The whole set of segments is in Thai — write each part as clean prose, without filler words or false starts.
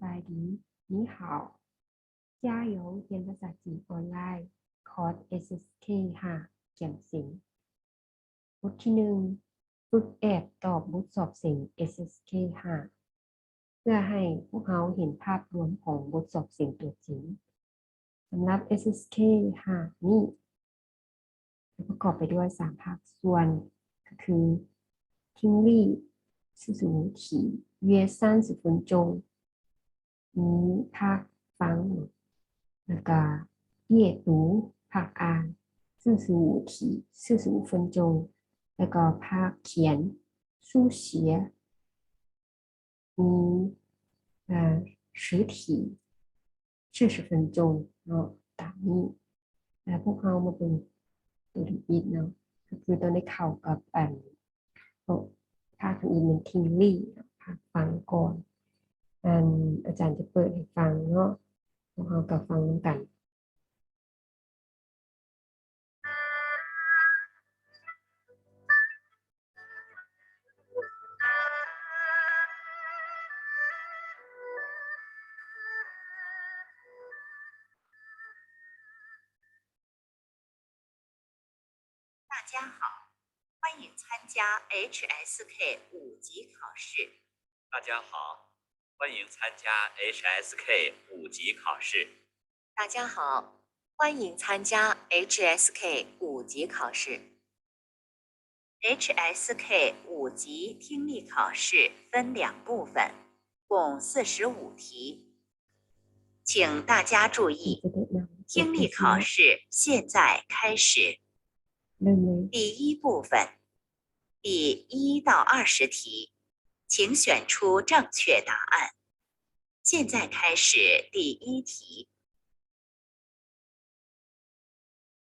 บายดีนี่好加油เรียนภาษาจีนออนไลน์คอร์ส SSK ค่ะเขียนเสียงบทที่1ฝึกแอบตอบบทสอบเสียง SSK ค่ะเพื่อให้พวกเขาเห็นภาพรวมของบทสอบเสียงตัวจริงสำหรับ SSK ค่ะนี่ประกอบไปด้วย3ภาคส่วนก็คือ听力45题约30分钟มีภาคฟังแล้วก็阅读ภาคอ่าน45题45分钟แล้วก็ภาคเขียน书写มี10题40分钟เนาะตามนี้แล้วพวกเขามาเป็นตัวอีกเนาะก็คือตอนได้เข้ากับภาคอื่นเป็นทิงลี่ภาคฟังก่อนอาจารย์จะเปิดให้ฟังเนาะพวกเขากับฟังกัน大家好，欢迎参加 HSK 5级考试。大家好，欢迎参加 HSK 5级考试。大家好，欢迎参加 HSK 5级考试。HSK 5级听力考试分2部分，共45题。请大家注意，听力考试现在开始。第1部分，第1到20题，请选出正确答案。现在开始第1题。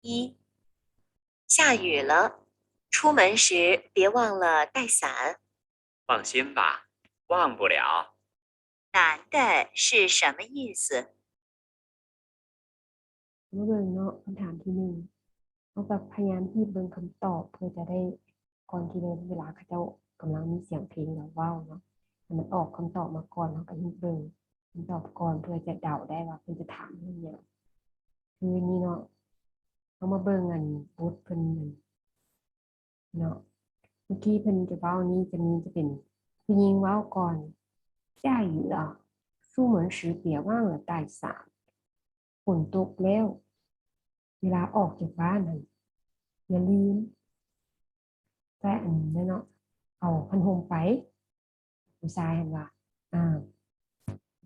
1，下雨了，出门时别忘了带伞。放心吧，忘不了。难的是什么意思？มาเบิ่งเนาะคำถามที่1เขาแบบพยายามที่เบิ่งคำตอบเพื่อจะได้ก่อนที่เวลาเขาเจ้ากำลังมีเสียงเพลงแล้วว้าวเนาะมันออกคำตอบมาก่อนเขาก็เบิ่งคำตอบก่อนเพื่อจะเดาได้ว่าเพิ่นจะถามเรื่องหยังคือนี่เนาะเขามาเบิ่งบทเพิ่นเนาะเมื่อกี้เพิ่นจะเว้านี้จะเป็นผู้หญิงเว้าก่อน下雨了出门时别忘了带伞ฝนตกแล้วเวลาออกจากบ้านอย่าลืมแต่อันนั้นเนาะเอาพันห่มไปผู้ชายเห็นว่า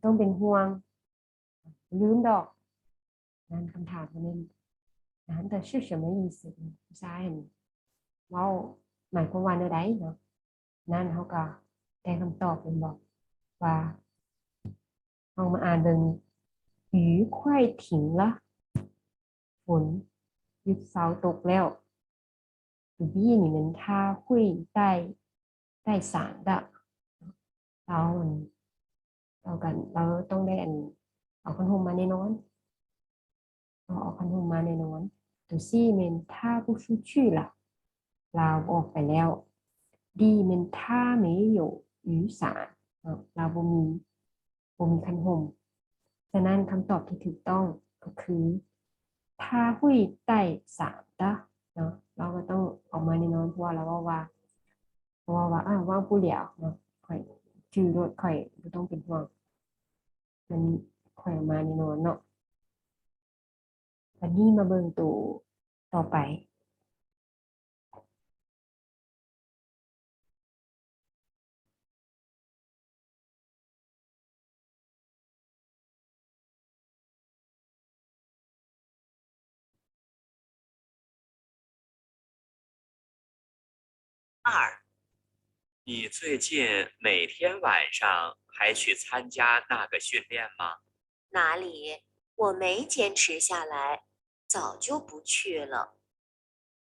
ต้องเป็นห่วงลืมดอกนั่นคำถามคนนึงนั้นแต่ชื่อ什么意思ผู้ชายเห็นเว้าหมายความว่าอะไรเนาะนั่นเขาก็ได้คำตอบเป็นบอกว่าเอามาอ่านเบิ่ง雨快停了ฝนหยุดเสาตกแล้ว主逼你们他会带伞的เราเราต้องได้เอาคันห่มมาแน่นอนเอาคันห่มมาแน่นอนตัวซี่เมนถ้า不出去了เราออกไปแล้วดีเมนถ้าไม่有雨伞เราบ่มีคันห่มฉะนั้นคำตอบที่ถูกต้องก็คือ他会带伞的เนาะเราก็ต้องออกมาแน่นอนเพราะว่าเราว่าว่างผู้เหลียวเนาะค่อยชื่อรถค่อยบ่ต้องเป็นห่วงมันค่อยออกมาแน่นอนเนาะวันนี้มาเบิ่งตัวต่อไป2，你最近每天晚上还去参加那个训练吗？哪里？我没坚持下来，早就不去了。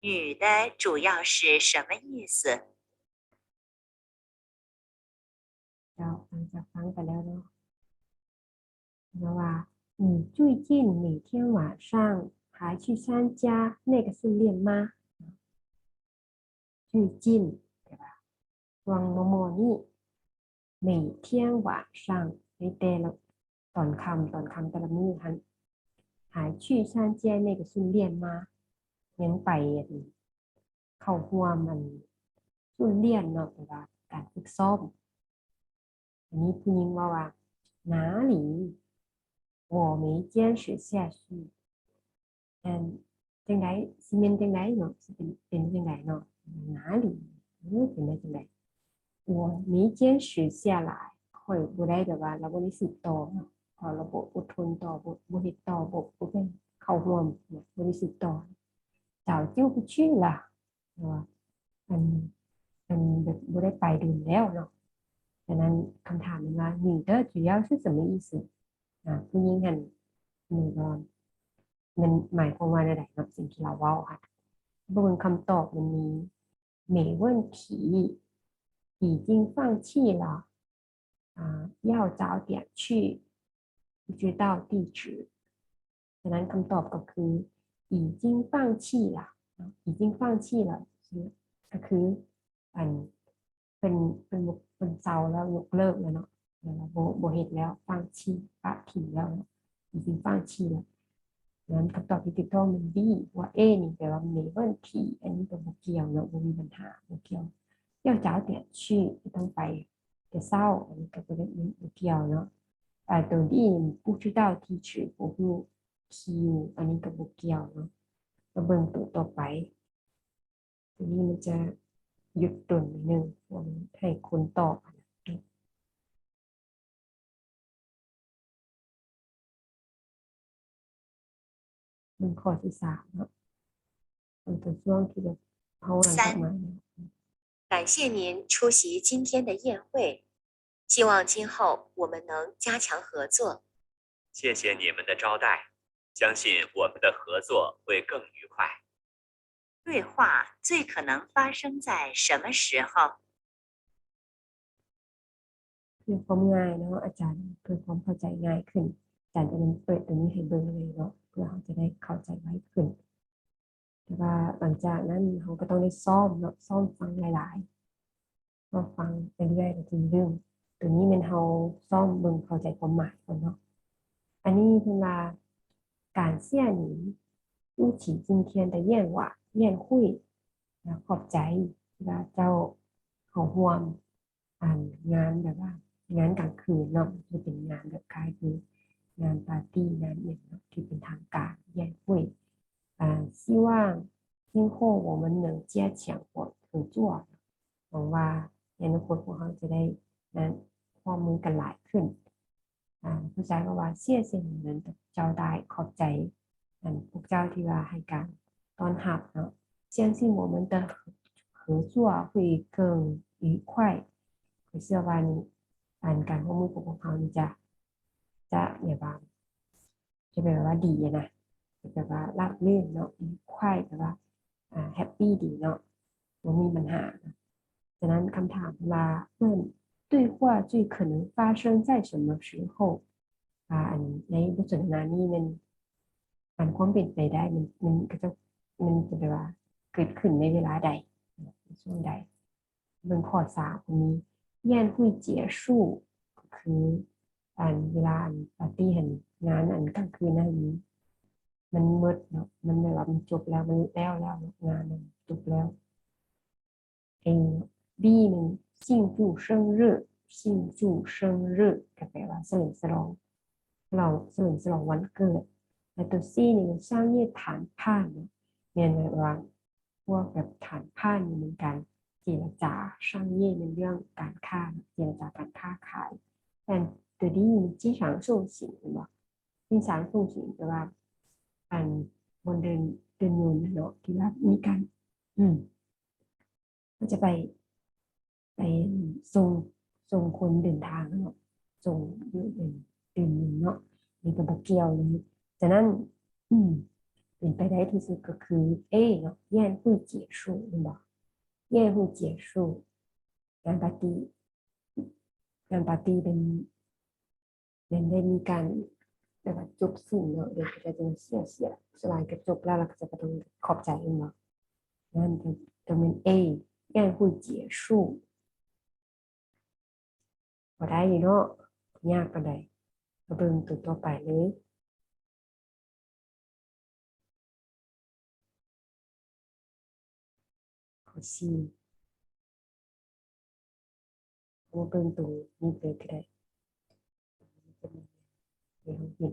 女的主要是什么意思？เราหลังจากฟังไปแล้วเนาะแล้วว่า最近每天晚上还去参加那个训练吗最近对吧วังโมโมนี่每天晚上ในแต่ละ ตอนค่ำแต่ละมื้อหันหายชื่อชั้นเจียในกับซุนเรียนมายังไปเข้าร่วมมันซุนเรียนเนาะแต่ว่าการฝึกซ้อมอันนี้ผู้หญิงว่า哪里我没坚持下去อันจังไดสิเป็นจังไดเนาะสิเป็นจังไดเนาะ哪里เป็นได้จังได我没坚持下来ค่อยบ่ได้แบบว่าเราบ่ได้สืบต่อเนาะพอเราบ่อดทนต่อบ่เฮ็ดต่อบ่เป็นเข้าร่วมเนาะบ่ได้สืบต่อ早就不去了ว่ามันแบบบ่ได้ไปโดนแล้วเนาะฉะนั้นคำถามมันว่า你的主要是什么意思ผู้หญิงหันนี่ก็มันหมายความว่าอะไรเนาะสิ่งที่เราเว้าค่ะบนคำตอบมันมี没问题已经放弃了要早点去不知道地址ฉะนั้นคำตอบก็คือ已经放弃了已经放弃了ก็คืออันเป็นเศร้าแล้วยกเลิกแล้วเนาะโบเฮ็ดแล้ว放弃ปะทิ้งแล้วเนาะ已经放弃了นั้นคำตอบที่ถูกต้องมัน B ว่า A นี่แปลว่า没问题อันนี้เป็นบ่เกี่ยวเนาะบ่มีปัญหาบ่เกี่ยว要早点去ต้องไปแต่เศร้าอันนี้ก็บ่ได้บ่เกี่ยวเนาะตัวที่不知道地址บ่ฮู้คิวอันนี้ก็บ่เกี่ยวเนาะมาเบิ่งตัวต่อไปตัวนี้มันจะหยุดตนนิดนึงให้คนตอบมันข้อที่3เนาะมันเป็นช่วงที่แบบเขาหลังจากมา感谢您出席今天的宴会，希望今后我们能加强合作。谢谢你们的招待，相信我们的合作会更愉快。对话最可能发生在什么时候？เพื่อความง่ายเนาะอาจารย์เพื่อความเข้าใจง่ายขึ้นอาจารย์จะเน้นเปิดตัวนี้ให้เบิ่งเลยเนาะเพื่อเขาจะได้เข้าใจไว้ขึ้นแต่ว่าหลังจากนั้นเขาก็ต้องได้ซ่อมเนาะซ่อมฟังหลายๆก็ฟังไปเรื่อยๆจนลืมตัวนี้เป็นเขาซ่อมเบิ่งเข้าใจความหมายก่อนเนาะอันนี้คือว่าการเสียหนีลูกฉี今天的宴会นะขอบใจว่าเจ้าเขาห่วมงานแบบว่างานกลางคืนเนาะจะเป็นงานแบบคล้ายคืองานปาร์ตี้งานอย่างเนาะที่เป็นทางการ宴会希望今后我们能加强合作หวังว่าในอนาคตพวกเขาจะได้นั้นข้อมือกันหลายขึ้นผู้ชายก็ว่าเสียเสียเหมือนเจ้าได้ขอบใจพวกเจ้าที่ว่าให้การต้อนรับเนาะ相信我们的合作会更愉快เชื่อว่านี้การร่วมมือของพวกเขานี่จะแบบว่าจะแบบว่าดีนะแบบว่าราบรื่นเนาะ愉快แบบว่าแฮปปี้ดีเนาะไม่มีปัญหาฉะนั้นคำถามว่า对话最可能发生在什么时候ในบทสนทนานี้มันความเป็นไปได้มันจะแบบว่าเกิดขึ้นในเวลาใดในช่วงใดเรื่องข้อ3นี้宴会结束ก็คือเวลาปาร์ตี้งานกลางคืนนั้นมันหมดเนาะมันแบบว่ามันจบแล้วมันแล้วงานมันจบแล้วB มัน庆祝生日庆祝生日ก็แปลว่าเฉลิมฉลองวันเกิดแต่ตัว C นี่มัน商业谈判เนี่ยแบบว่าพวกแบบ谈判นี่เหมือนกันเจรจา商业ในเรื่องการค้าเจรจาการค้าขายแต่ตัวนี้经常送行เนาะ经常送行แปลว่าบนเดินเงินเนาะที่ว่ามีการก็จะไปส่งคนเดินทางเนาะส่งเดินเนาะมีกับเกี่ยวเลยฉะนั้นเป็นไปได้ที่สุดก็คือ A เนาะ宴会结束เนาะ宴会结束งานปาร์ตี้เป็นได้มีการแบบว่าจบสิ้นเนาะเดี๋ยวจะเสียสลายก็จบแล้วเราก็จะต้องขอบใจเนาะนั่นจะเป็น A 宴会结束บ่ได้เนาะยากปานใด มาเบิ่งตัวต่อไปเลยข้อสี่มาเบิ่งตรงนี้เลยก็ได้จะมีในห้องเห็น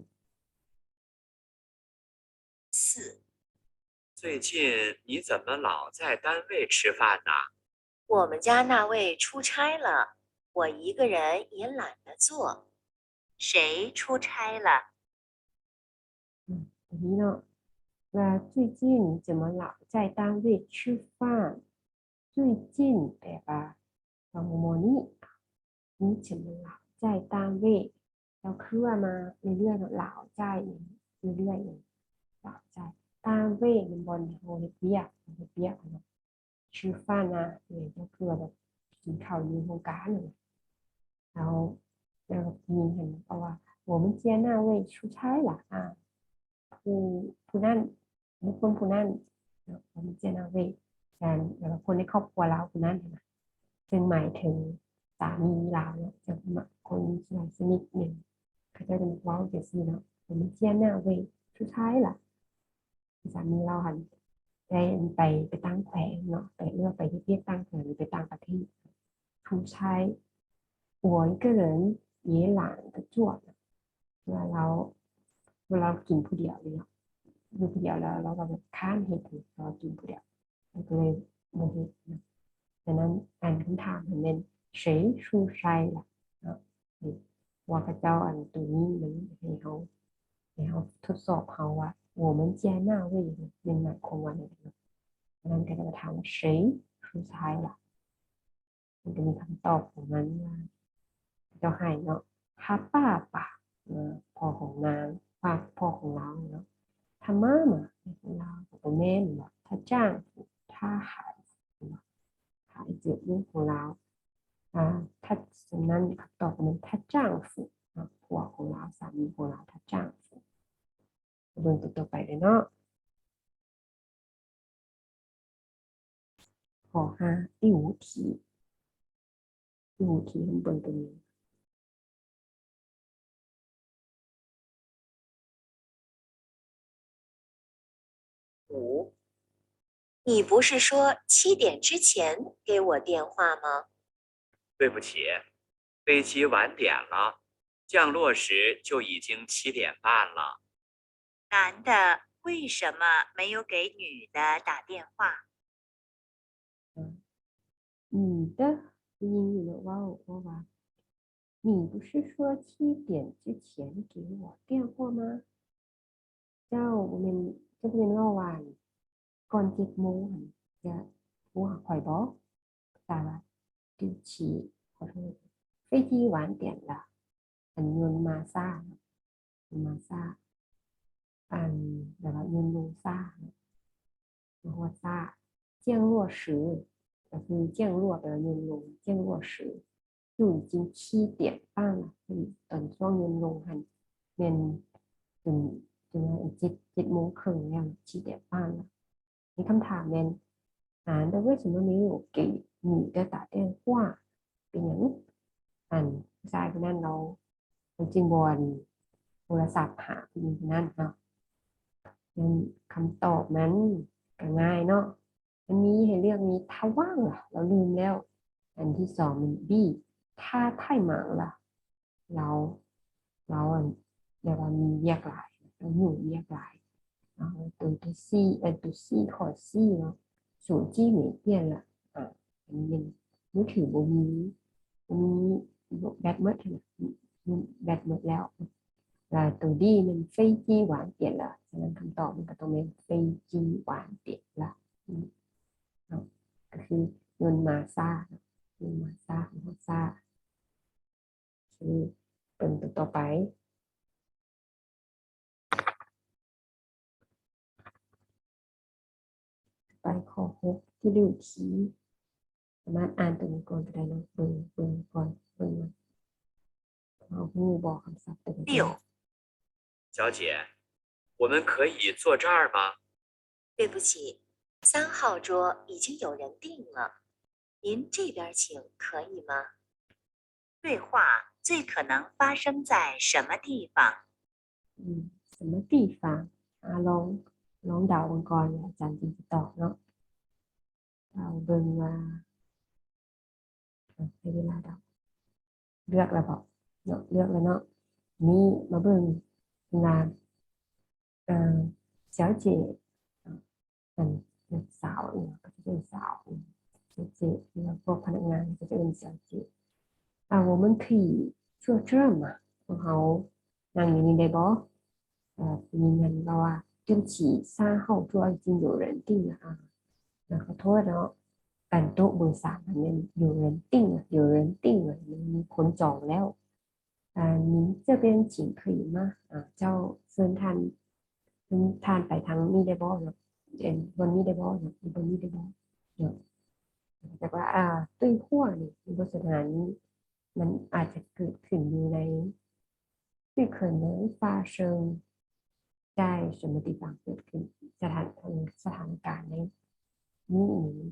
四，最近你怎么老在单位吃饭呢？我们家那位出差了，我一个人也懒得做。谁出差了？ อันนี้เนาะว่า最近你怎么老在单位吃饭最近แปลว่าตอนโมนี้你怎么老在单位เราคือว่ามาเรื่อยๆเนาะเหล่าใจเรื่อยๆอย่างเหล่าใจ单位มันบนโฮเฮ็ดเวียกเนาะชื่อฟ้านะเนี่ยก็คือแบบกินข้าวอยู่โรงการเลยแล้วมีเห็นเพราะว่า我们家那位出差了ผู้นั้นบุคคลผู้นั้น我们家那位การแล้วคนในครอบครัวเราผู้นั้นนะซึ่งหมายถึงสามีเราเนาะจะคนสนิทหนึ่งเขาจะเป็นว้าวเจซี่เนาะ我们家那位出差了สามีเราหันได้ไปตั้งแขวงเนาะไปเลือกไปที่เรียกตั้งแขวงหรือไปต่างประเทศ出差我一个人也懒得做เวลาเรากินผู้เดียวเลยเนาะอยู่ผู้เดียวแล้วเราก็แบบข้ามเหตุเรากินผู้เดียวเราก็เลยโมโหนะดังนั้นอ่านคำถามมันเป็น谁出差了เนาะว่าพระเจ้าอันตัวนี้มันให้เขาทดสอบเขาว่า我们家那位เป็นหมายความว่าอะไรเนาะดังนั้นก็จะถามว่า谁出差了มันจะมีคำตอบของมันว่าเจ้าให้เนาะถ้าป้าพ่อของนางพ่อของเราเนาะ他妈妈ของเราตัวแม่เนาะ他丈夫他孩子เนาะ孩子ลูกของเราถ้าฉะนั้นคำตอบมัน他丈夫ผัวของเราสามีของเรา他丈夫เบิ่งต่อไปเลยเนาะข้อ5第五题มันเบิ่งตรงนี้五，你不是说7点之前给我电话吗？对不起，飞机晚点了，降落时就已经7点半了。男的为什么没有给女的打电话？你的英语的ว่า你不是说7点之前给我电话吗เจ้าเป็นว่าวานก่อน7 โมงจะโทรหาข่อยบ่แต่ว่า对不起ขอโทษ飞机晚点了อันยนต์มาซ่ามาซ่าอันแบบว่ายนต์ลงซ่าหัวซ่า降落时ก็คือ降落แปลว่ายนต์ลง降落时就已经7点半了ตอนช่วงยนต์ลงหันเป็นถึง7 โมงครึ่งแล้ว7点半了มีคำถามเป็น的为什么没有给女的打电话เป็นอย่างผู้ชายคนนั้นเราจึงบอลโทรศัพท์หาผู้หญิงคนนั้นเนาะงั้นคำตอบนั้นก็ง่ายเนาะอันนี้ให้เลือกมีถ้าว่างล่ะเราลืมแล้วอันที่สองมัน B ถ้า太忙了เราเดี๋ยวเรามีเรียกหลายเราอยู่เรียกหลาย然后读 C 读 C ขอ C เนาะ手机没电了อันนี้มือถือบ่มีแบตหมดแบตหมดแล้วตัวดีมัน飞机晚点了ฉะนั้นคำตอบมันก็ต้องเป็น飞机晚点了เนาะก็คือยนต์มาซ่ายนต์มาซ่าคือเป็นตัวต่อไปข้อ6ที่ดูทีสามารถอ่านตัวนี้ก่อนก็ได้เนาะเบิ่งก่อนเบิ่งเอาหูบอกคำศัพท์ตัวนี้六，小姐，我们可以坐这儿吗？对不起，3号桌已经有人订了，您这边请可以吗？对话最可能发生在什么地方？什么地方ลองเดากันก่อนเนี่ยอาจารย์จึงจะตอบเนาะเอาเบิ่งว่าให้เวลาเดาเลือกแล้วบอกเนาะเลือกแล้วเนาะนี่มาเบิ่งงาน小姐เป็นสาวเนี่ยก็จะเป็นสาว小姐แล้วพวกพนักงานก็จะเป็น小姐我们可以坐这儿嘛ของเขานั่งอยู่นี่ได้บ่ยืนยันเราว่า对不起3号桌已经有人订了啊ขอโทษเนาะกันโต๊ะเบอร์3มันยัง有人订了有人订了มีคนจองแล้ว您这边请可以吗เจ้าเชิญท่านไปทางนี้ได้บ่เนาะบนนี้ได้บ่เนาะบนนี้ได้บ่เนาะแต่ว่าตุ้ยขั้วนี่บทสนทนานี้มันอาจจะเกิดขึ้นอยู่ใน最可能发生在什么地方เกิดขึ้นสถานการณ์ในนี่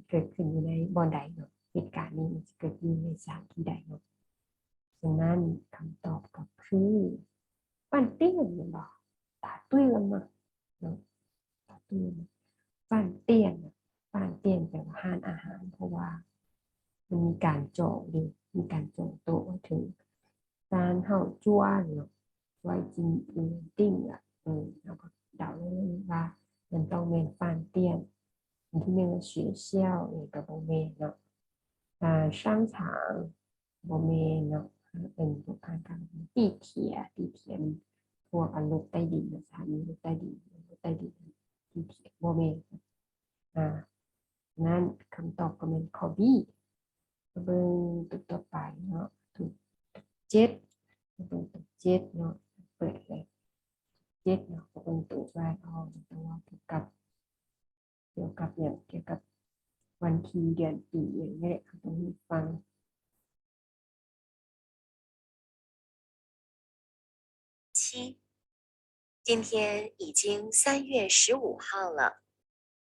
เกิดขึ้นอยู่ในบอนใดเนาะเหตุการณ์นี้มันจะเกิดขึ้นในสถานที่ใดเนาะดังนั้นคำตอบก็คือปั้นเตี้ยนเนี่ยบอกตาตุ้ยกันมาเนาะตาตุ้ยปั้นเตี้ยนแปลว่าห้านอาหารเพราะว่ามันมีการจองดิมีการจองโต๊ะถึงการเฮาจ้วนเนาะไว้จริงติ้งแล้วก็เดาเลยว่ามันต้องเป็นปั้นเตี้ยนที่เรียกว่า学校กับโบเมเนาะ商场โบเมเนาะเป็นพวกการ地铁พวกรถใต้ดินสถานีรถใต้ดิน地铁โบเมนั้นคำตอบก็เป็นข้อ B เบิ่งตัวต่อไปเนาะถูกเจ็ดเบิ่งตัวเจ็ดเนาะเปิดเลยเจ็ดเนาะเบิ่งตัวแรกตัวเกี่ยวกับวันที่เดือนปีอย่างนี้แหละเขาต้องมีฟัง7今天已经3月15号了，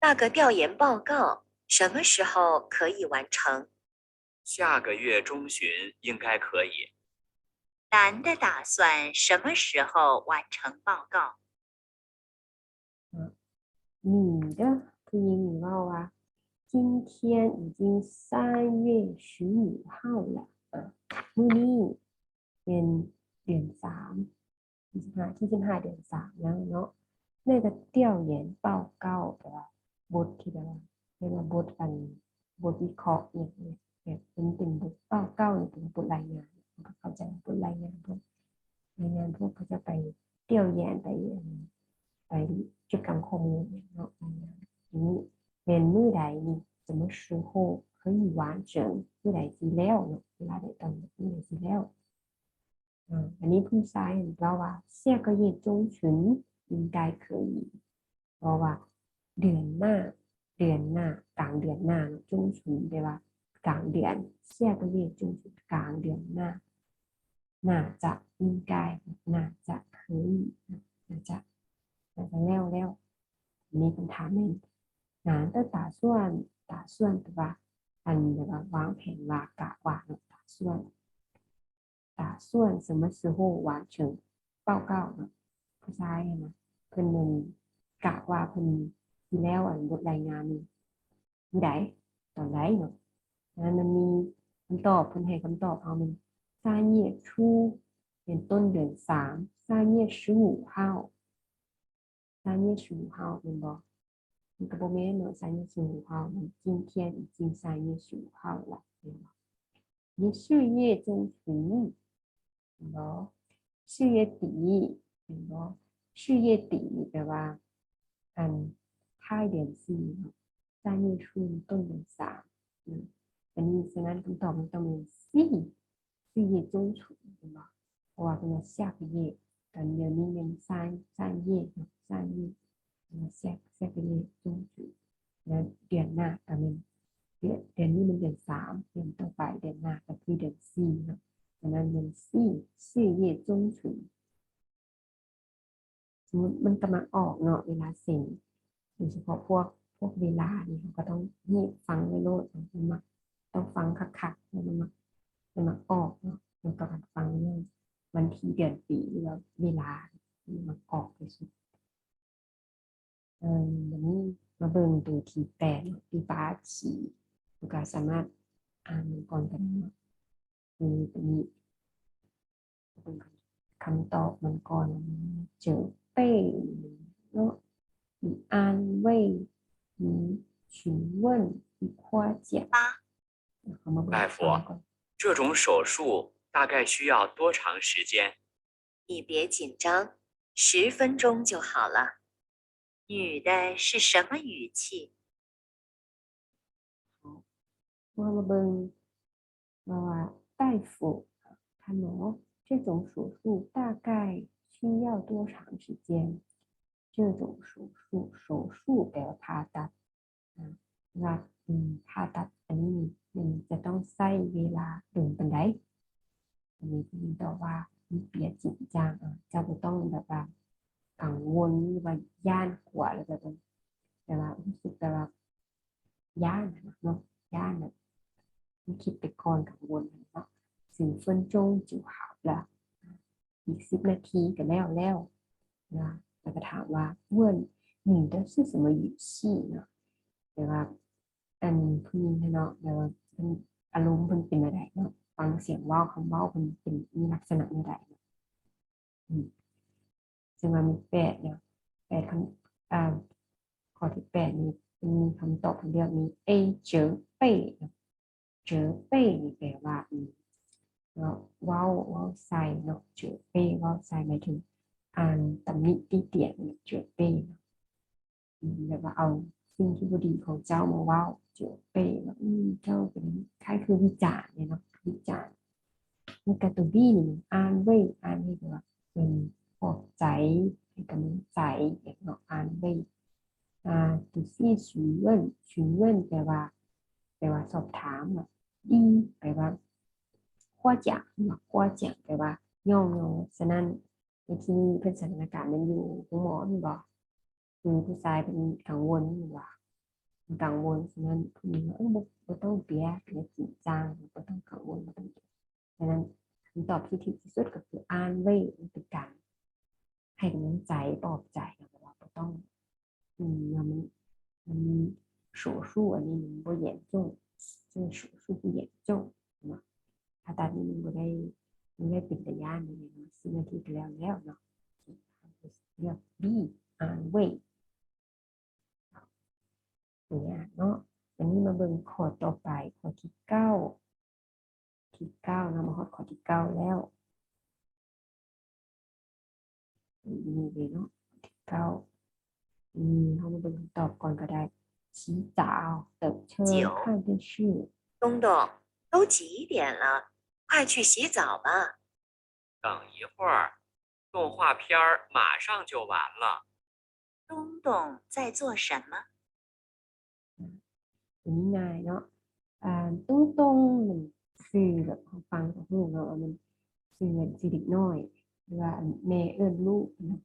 那个调研报告什么时候可以完成？下个月中旬应该可以。男的打算什么时候完成报告？女的ผู้หญิงว่าว่า今天已经3月15号了มื้อนี้เป็นเดือน3ที่15เดือน3แล้วเนาะ那个调研报告แปลว่าบทที่แบบว่าเรียกว่าบทวิเคราะห์อย่างเงี้ยเป็นบท报告เนี่ยเป็นบทรายงานก็เข้าใจบทรายงานพวกเขาจะไปเที่ยวแยนไปจุดกำข้อมูลเนาะนี้เป็นมื้อใดนี่什么时候可以完成มื้อใดสิแล้วเนาะเวลาใดตอนมื้อใดสิแล้วอันนี้ผู้ชายเราว่า下个月中旬应该可以เพราะว่าเดือนหน้ากลางเดือนหน้า中旬แปลว่ากลางเดือน下个月中旬กลางเดือนหน้าน่าจะ应该น่าจะ可以น่าจะแล้วมีคำถามหนึ่งงาน都打算对吧อันแบบว่าวางแผนว่ากะว่า打算什么时候完成报告เนาะผู้ชายนะเพิ่นมันกะว่าเพิ่นที่แล้วอันบทรายงานนี่มื้อใดตอนใดเนาะนั้นมันมีคำตอบเพิ่นให้คำตอบเอามัน3月初เป็นต้นเดือน3 3月15号3月15号เป็นบ่มันก็บ่แม่นเนาะ3月15号มัน今天已经3月15号了เป็นบ่นี่4月中旬เนาะ4月底เป็นบ่4月底แปลว่าอันท้ายเดือน4เนาะ3月初ต้นเดือน3อันนี้ฉะนั้นคำตอบมันต้องเป็น4月中旬เป็นบ่เพราะว่าเป็น下个月ตอนเดือนนี้เป็น3月เนาะ3月下个月中旬แล้วเดือนหน้าก็เป็นเดือนนี้มันเดือน3เดือนต่อไปเดือนหน้าก็คือเดือน4เนาะฉะนั้นเป็น4月中旬สมมติมันกำลังออกเนาะเวลาเซ็นโดยเฉพาะพวกเวลานี่เขาก็ต้องนี่ฟังไว้โลดมันต้องฟังคักๆมันมาออกเนาะมันกำลังฟังเรื่อง ดือนปีหรือว่าเวลาที่มันออกที่สุดวันนี้มาเบิ่งตัวที่แปดปีปาชีลูกค้าสามารถอ่านมันก่อนกันเนาะคือตัวนี้เป็นคำตอบมันก่อนเจอเป้เนาะ你安慰你询问你夸奖เขามาเบิ่ง 大 ฟัง 夫， ก่อน 这种手术大概需要多长时间？你别紧张，10分钟就好了。女的是什么语气？ว่ามาเบิ่งว่า大夫他说这种手术大概需要多长时间这种手术แปลว่าผ่าตัดว่าผ่าตัดอันนี้มันจะต้องใช้เวลาโดนปานใดอันนี้ที่ตอบว่ามีเปียจริงจังเจ้าบ่ต้องแบบว่ากังวลหรือว่าย่านกลัวอะไรแบบนั้นแต่ว่ารู้สึกแบบว่าย่านนะเนาะย่านนะมันคิดไปก่อนกังวลเนาะ10分钟就好了อีก10 นาทีก็แล้วนะแล้วก็ถามว่า问你的是什么语气เนาะแต่ว่าอันผู้หญิงเนาะแต่ว่าเป็นอารมณ์เป็นอะไรเนาะฟังเสียงเว้าคำเว้าเป็นมีลักษณะอะไรเนาะซึ่งมันมี8 เนาะ8ข้อที่8นี้มีคำตอบเดียวมีเอเจอเป้เจอเป้นี่แปลว่าเนาะเว้าใส่เนาะเจอเป้เว้าใส่หมายถึงอ่านตำหนิติเตียนเจอเป้เนาะแบบว่าเอาสิ่งที่บดีของเจ้ามาเว้าเจอเป้แล้วเจ้าเป็นคล้ายคือวิจารณ์เนี่ยเนาะวิจารณ์มันกระตุ้นบี้นี่อ่านเว้ยอ่านให้แบบว่าเป็นปลอบใจให้กำลังใจอย่างเนาะอ่านเว้ยตุซี่询问แปลว่าสอบถามอ่ะดีแปลว่าข้อจักข้อจักแปลว่าย่องฉะนั้นในที่นี้เป็นสถานการณ์มันอยู่ของหมอนี่บอกคือผู้ชายเป็นกังวลนี่ว่ากังวลฉะนั้นผู้หญิงบ่ต้องเปียจริงจังบ่ต้องกังวลบ่ต้องฉะนั้นคำตอบที่ถูกที่สุดก็คืออ่านไว้เป็นการให้กำลังใจปลอบใจนะว่าบ่ต้องมัน手术อันนี้มันบ่严重这个手术不严重เนาะผ่าตัดนี้มันบ่ได้เป็นระยะนี่เนาะ10 นาทีก็แล้วเนาะเรียกบี้อ่านไว้เนี่ยเนาะอันนี้มาเบิ่งข้อต่อไปข้อที่9นะมาฮอดข้อที่9แล้วนี่เลยเนาะที่9เขามาเบิ่งคำตอบก่อนก็ได้洗澡等车看电视东东，都几点了？快去洗澡吧。等一会儿，动画片儿马上就完了。东东在做什么？อันนี้นายเนาะตุ้งมันคือแบบฟังกับลูกเนาะมันคือเหมือนสิเด็กน้อยหรือว่าแม่เอิ้นลูกเนาะ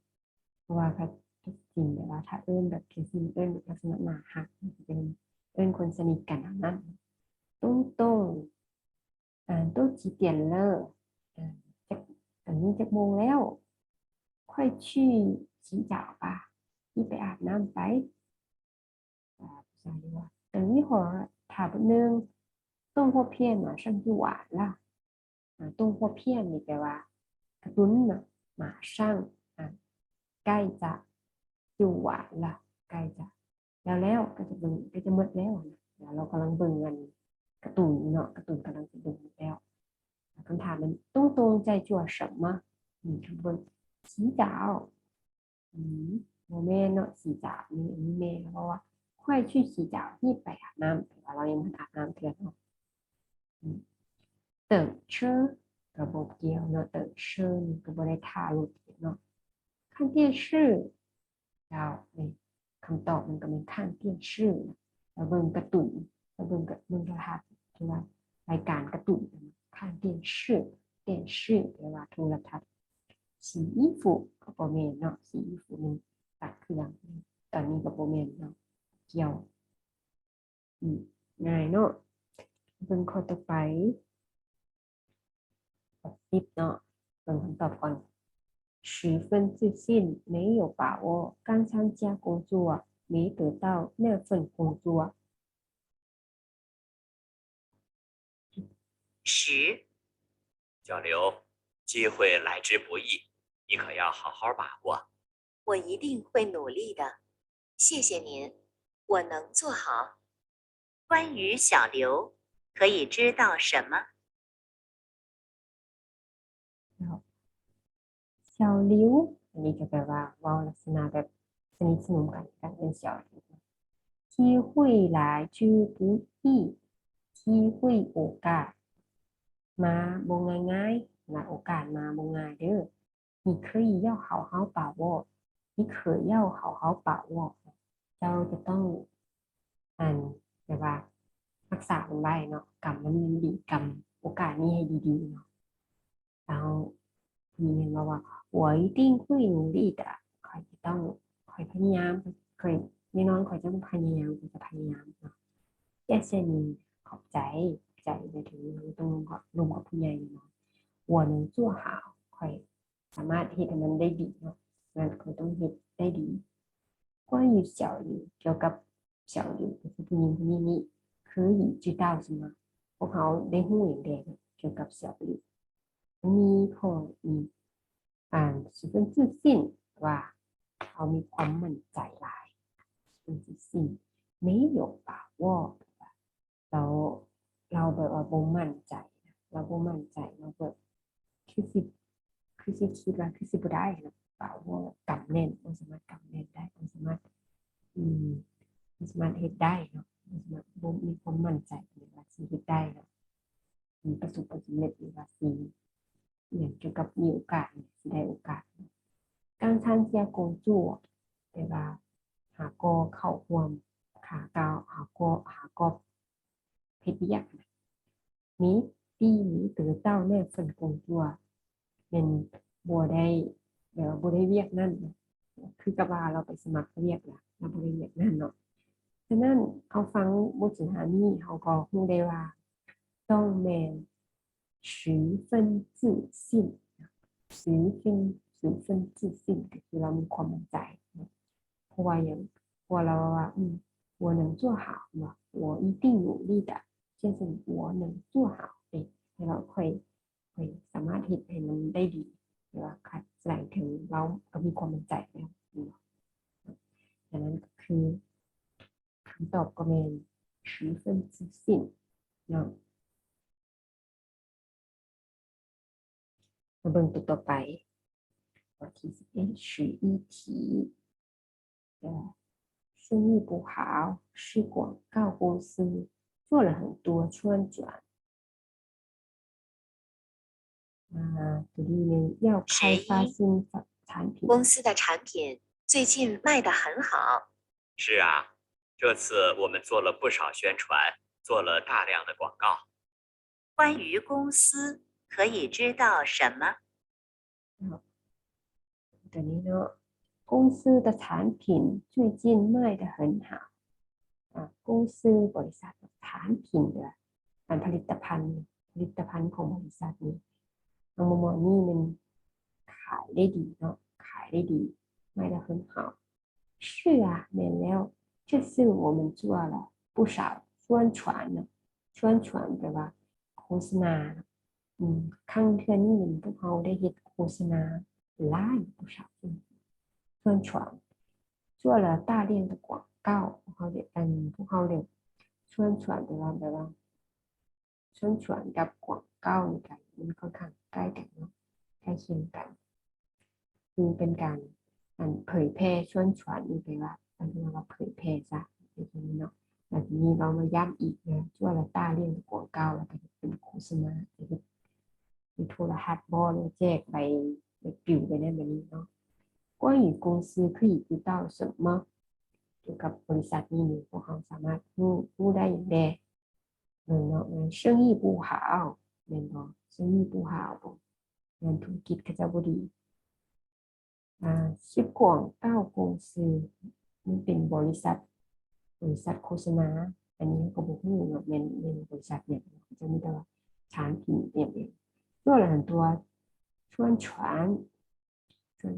เพราะว่าค่ะทุกสิ่งแบบว่าถ้าเอิ้นแบบคือสิ่งเอิ้นลักษณะหนาหักมันจะเป็นเอิ้นคนสนิทกันนั้นตุ้ง都几点了จะตอนนี้จะโมงแล้ว快去洗澡吧รีบไปอาบน้ำไปภาษาดีว่า等一会儿ถามนึง动画片马上就完了动画片นี่แปลว่าการ์ตูนนะ马上ใกล้จะ就完了ใกล้จะแล้วก็จะเบิ่งก็จะหมดแล้วนะเดี๋ยวเรากำลังเบิ่งกันการ์ตูนเนาะการ์ตูนกำลังจะเบิ่งหมดแล้วคำถามมันตุ้ง在做什么คำบน洗澡โมเมนเนาะ洗澡นี่อันนี้แม่เพราะว่า快去洗澡รีบไปอาบน้ำแต่ว่าเรายังไม่อาบน้ำเถื่อนเนาะ等车ระบบเดียวเนาะ等车นี่ก็บ่ได้ท่ารถเนาะ看电视เราเนี่ยคำตอบมันก็เป็น看电视เราเบิ่งการ์ตูนเราเบิ่งโทรทัศน์คือว่ารายการการ์ตูน看电视电视แปลว่าโทรทัศน์洗衣服ก็บ่แม่นเนาะ洗衣服มันตักเครื่องตอนนี้ก็บ่แม่นเนาะเกี่ยวง่ายเนาะเบิ่งข้อต่อไปข้อ10เนาะ เบิ่งคำตอบก่อน十分自信没有把握刚参加工作没得到那份工作10、小刘，机会来之不易，你可要好好把握。我一定会努力的，谢谢您，我能做好。关于小刘，可以知道什么？小刘อันนี้จะแปลว่าเว้าลักษณะแบบสนิทสนมกันการเป็น小刘机会来之不易机会โอกาสมาบ่ง่ายๆนะโอกาสมาบ่ง่ายเด้อ你可以要好好把握你可要好好把握เจ้าจะต้องแบบว่ารักษามันไว้เนาะกำมันดีกำโอกาสนี้ให้ดีๆเนาะแล้วมีเงินมาว่า我一定会努力的คอยจะต้องคอยพยายามคอยแน่นอนคอยจะพยายามจะพยายามเนาะแย่เช่นขอบใจใจไปถึงต้องลงกับผู้ใหญ่เนาะ我能做好คอยสามารถเฮ็ดให้มันได้ดีเนาะงั้นคอยต้องเฮ็ดได้ดี关于小刘เกี่ยวกับ小刘ก็คือผู้หญิงคนนี้นี่可以知道什么พวกเขาได้รู้อย่างเดียวเกี่ยวกับ小刘มีพอมี十分自信ว่าเขามีความมั่นใจหลาย十分自信没有把握เราแบบว่าบ่มั่นใจเราบ่มั่นใจเราแบบคือสิคิดว่าคือสิบ่ได้นะ把握กำแน่นบ่สามารถกำแน่นได้บ่สามารถบ่สามารถเฮ็ดได้เนาะบ่สามารถบ่มีความมั่นใจว่าสิเฮ็ดได้เนาะมีประสบความสำเร็จหรือว่าสิอย่างเกี่ยวกับมีโอกาสสิได้โอกาส刚参加工作แต่ว่าหาก็เข้าร่วมหาก็เฮ็ดเวียกมี得到那份工作เป็นบ่ได้แบบว่าบ่ได้เวียกนั่นคือกับว่าเราไปสมัครเวียกล่ะเราบ่ได้เวียกนั่นเนาะฉะนั้นเขาฟังบทสนทนานี้เขาก็รู้ได้ว่าต้องแม่น十分自信十分自信ก็คือเรามีความมั่นใจเพราะว่าอย่างพอเราว่า我能做好嘛我一定努力的就是我能做好ให้เราค่อยสามารถเฮ็ดให้มันได้ดีหรือว่าขัดแสดงถึงเราก็มีความมั่นใจแล้วดังนั้นก็คือคำตอบก็เป็น十分自信เนาะมาเบิ่งตัวต่อไปข้อที่1111题生意不好是广告公司做了很多宣传独立呢要开发新产品公司的产品最近卖得很好。是啊，这次我们做了不少宣传，做了大量的广告。关于公司，可以知道什么？ตัวนี้เนาะ公司的产品最近卖得很好公司บริษัท产品เนี่ยผลิตภัณฑ์ของบริษัทนี้น้องโมโมนี่มันขายได้ดีเนาะขายได้ดี卖得很好是啊แม่นแล้ว这次我们做了不少宣传呢宣传แปลว่าโฆษณาครั้งเทื่อนี้พวกเราได้เฮ็ดโฆษณาหลาย不少宣传做了大量的广告พวกเขาเรียก宣传แปลว่า宣传กับ广告นี่กันมันค่อนข้างใกล้กันเนาะใกล้เคียงกันคือเป็นการเผยแพร่宣传นี่แปลว่าเรียกว่าเผยแพร่ซะอย่างนี้เนาะแล้วทีนี้เรามาย้ำอีกนะ做了大量的广告แล้วก็เป็นโฆษณามีโทรทัศน์บอลแจกใบปลิวไปได้แบบนี้เนาะ关于公司可以知道什么เกี่ยวกับบริษัทนี้พวกเขาสามารถรู้ได้อย่างใดเนาะ生意不好แม่นบ่生意不好บ่งานธุรกิจเขาจะบ่ดีชิป广告公司มันเป็นบริษัทโฆษณาอันนี้ก็บ่ฮู้เนาะแม่นบริษัทเนี่ยจะมีแต่ว่า产品เนี่ย做了很多宣ชวนฉวนชวน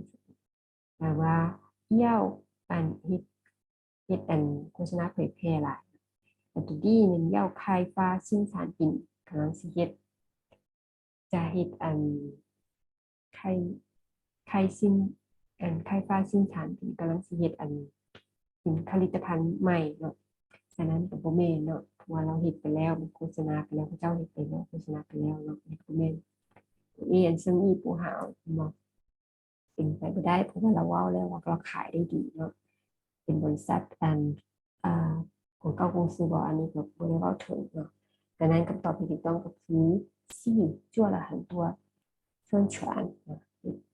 แปลว่าเย่าอันเฮ็ดอันโฆษณาเผยแพร่หลายแต่ตัวนี้มันเย่า开发新产品กำลังสิเฮ็ดจะเฮ็ดอัน开开新开发新产品กำลังสิเฮ็ดอันเป็นผลิตภัณฑ์ใหม่เนาะฉะนั้นก็บ่แม่นเนาะเพราะว่าเราเฮ็ดไปแล้วมันโฆษณาไปแล้วพระเจ้าเฮ็ดไปแล้วโฆษณาไปแล้วเนาะบ่แม่นอีอันซึ่งอีผู้หาเนาะเป็นไปบ่ได้เพราะว่าเราเว้าแล้วว่าเราขายได้ดีเนาะเป็นบริษัทอ่าของเก่าของซื้อบ่อันนี้ก็บ่ได้เว้าถึงเนาะดังนั้นคำตอบที่ถูกต้องก็คือ是做了很多宣传นะ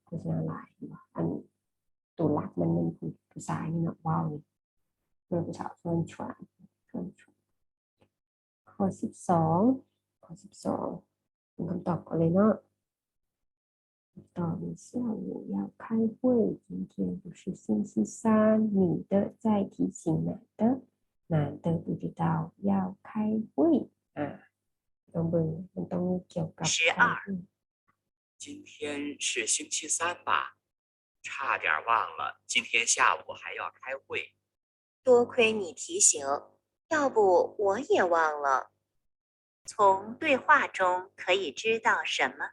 โฆษณาหลายเนาะอันตัวหลักมันเป็นผู้ชายนี่เนาะว้าวนี่เป็นผู้ชาย宣传ข้อ12เป็นคำตอบก่อนเลยเนาะต่อ你下午要开会今天不是星期三女的在提醒男的不知道要开会ต้องเบิ่งมันต้องเกี่ยวกับ12今天是星期三吧？差点忘了，今天下午还要开会。多亏你提醒，要不我也忘了。从对话中可以知道什么？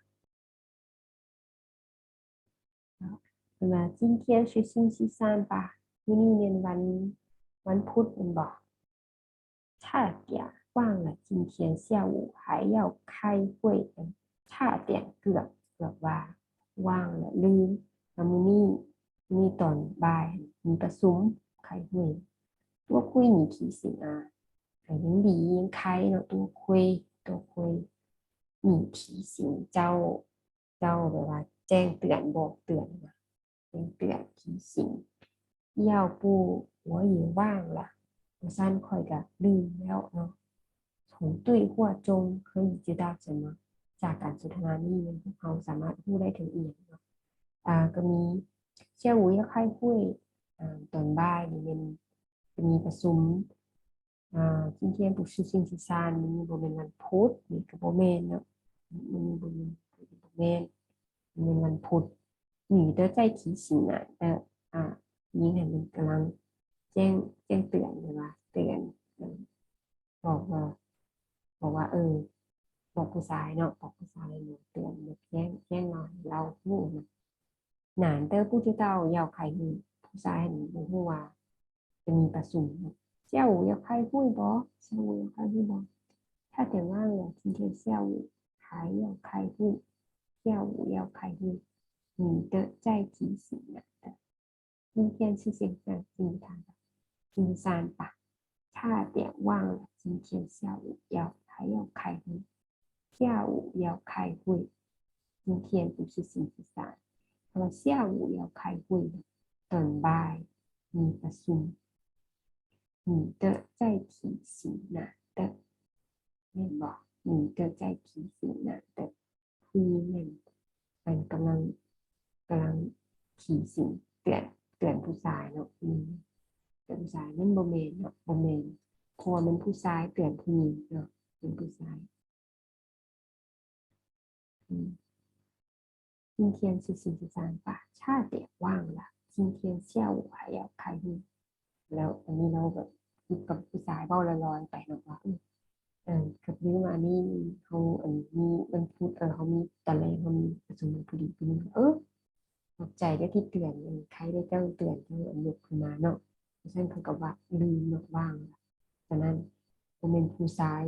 那么今天是星期三吧มื้อนี้เป็นวันพุธแม่นบ่差点忘了今天下午还要开会差点เกือบว่าว่างละลืมแล้วมื้อนี้ตอนบ่ายมีประชุม开会ตัวคุยมี提醒ก็ยังดียังใครเนาะตัวคุยมี提醒เจ้าแบบว่าแจ้งเตือนบอกเตือนนะแจ้งเตือน提醒要不我也忘了สั้นค่อยก็ลืมแล้วเนาะ从对话中可以知道什么จากการสนทนานี้เราสามารถพูดได้ถึงอีกเนาะก็มี下午要开会ตอนบ่ายนี่มันจะมีประชุม今天不是星期三มันมีบ่แม่นวันพุธนี่ก็บ่แม่นเนาะมันมีบ่แม่นมันเป็นวันพุธ女的在提醒男的หญิงเนี่ยมันกำลังแจ้งเตือนเลยว่าเตือนบอกว่าบอกผู้ชายเนาะบอกผู้ชายเนาะเตือนแจ้งเราผู้นะหนานเตอร์ผู้ที่เต้า要开会ผู้ชายเห็นบ่ฮู้ว่าจะมีประชุม下午要开会不下午要开会不差点忘了今天下午还要开会下午要开会女的在提醒男的今天是星期三吧差点忘了今天下午还要开会下午要开会今天不是星期三เพราะ下午要开会ตอนบ่ายมีประชุม你的在提醒男的แม่นบอก你的在提醒男的คือแม่นมันกำลัง提醒เตือนผู้ชายเนาะเตือนผู้ชายนั่นบ่แม่นเนาะบ่แม่นเพราะว่ามันผู้ชายเตือนผู้หญิงเนาะเป็นผู้ชาย今天是星期三吧差点忘了今天下午还要开会แล้วอันนี้เราแบบคิดกับผู้ชายเบ้าลอยๆไปเนาะว่ากับเรื่องอันนี้เขาอันนี้มันพูดเขามีตอนแรกเขามีประชุมพอดีขอบใจได้ที่เตือนใครได้เจ้าเตือนเจ้าอันยกขึ้นมาเนาะเพราะฉะนั้นเขาก็ว่าลืมเนาะว่างฉะนั้นบ่แม่นผู้ชาย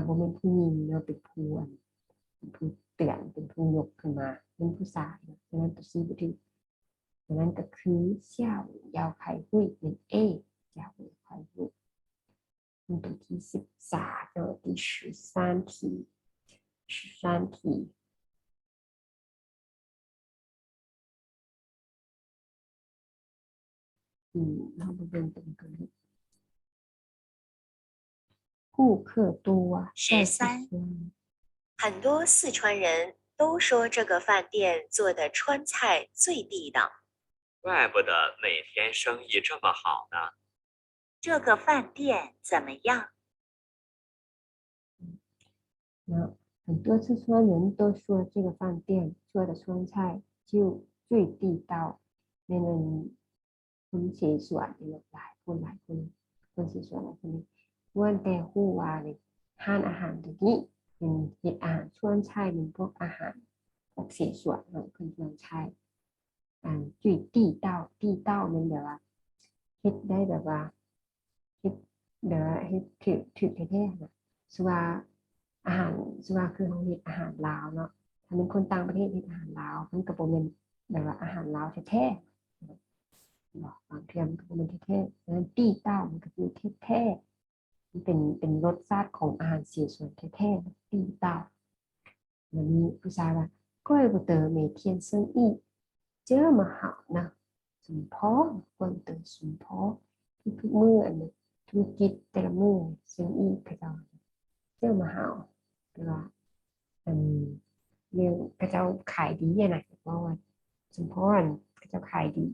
บ่แม่นผู้หญิงเนาะเป็นผู้เตือนเป็นผู้ยกขึ้นมาเป็นผู้ชายฉะนั้นตัวซีบ่ถูกฉะนั้นก็คือ下午要开会เป็นA下午要开会ดูที่13เนาะที่13题เรามาเบิ่งกันเลย顾客多13很多四川人都说这个饭店做的川菜最地道。怪不得每天生意这么好呢。这个饭店怎么样？เนาะ很多四川人都说这个饭店做的川菜就最地道ในเมืองคนเสฉวนเนี่ยหลายคนเสฉวนหลายคนนี่ล้วนแต่ฮู้ว่าเลยร้านอาหารตรงนี้เป็นเฮ็ดอาหารชวนชัยเป็นพวกอาหารพวกเสฉวนเนาะเพิ่นชวนชัยจุ้ยตี้เต้ามันแบบว่าเฮ็ดได้แบบว่าเฮ็ดแบบว่าเฮ็ดถึกแท้ๆนะสว่าอาหารสว่าคือเขาเฮ็ดอาหารลาวเนาะถ้าเป็นคนต่างประเทศเฮ็ดอาหารลาวมันก็บ่แม่นแบบว่าอาหารลาวแท้ๆบอกบางเทื่อมันก็บ่แม่นแท้ๆดังนั้นตี้เต้ามันก็คือแท้ๆมันเป็นรสชาติของอาหารเสฉวนแท้ๆตี้เต้าแล้วมีผู้ชายว่า怪不得每天生意这么好呢สมพอคนเติมสมพอทุกๆมื้ออันนี้ธุรกิจแต่ละมื้อซึ่งอีกเขาเจ้าเจ้ามาหาหรือว่าอันเรื่องเขาเจ้าขายดีอะนะเพราะว่าสมพออันเขาเจ้าขายดี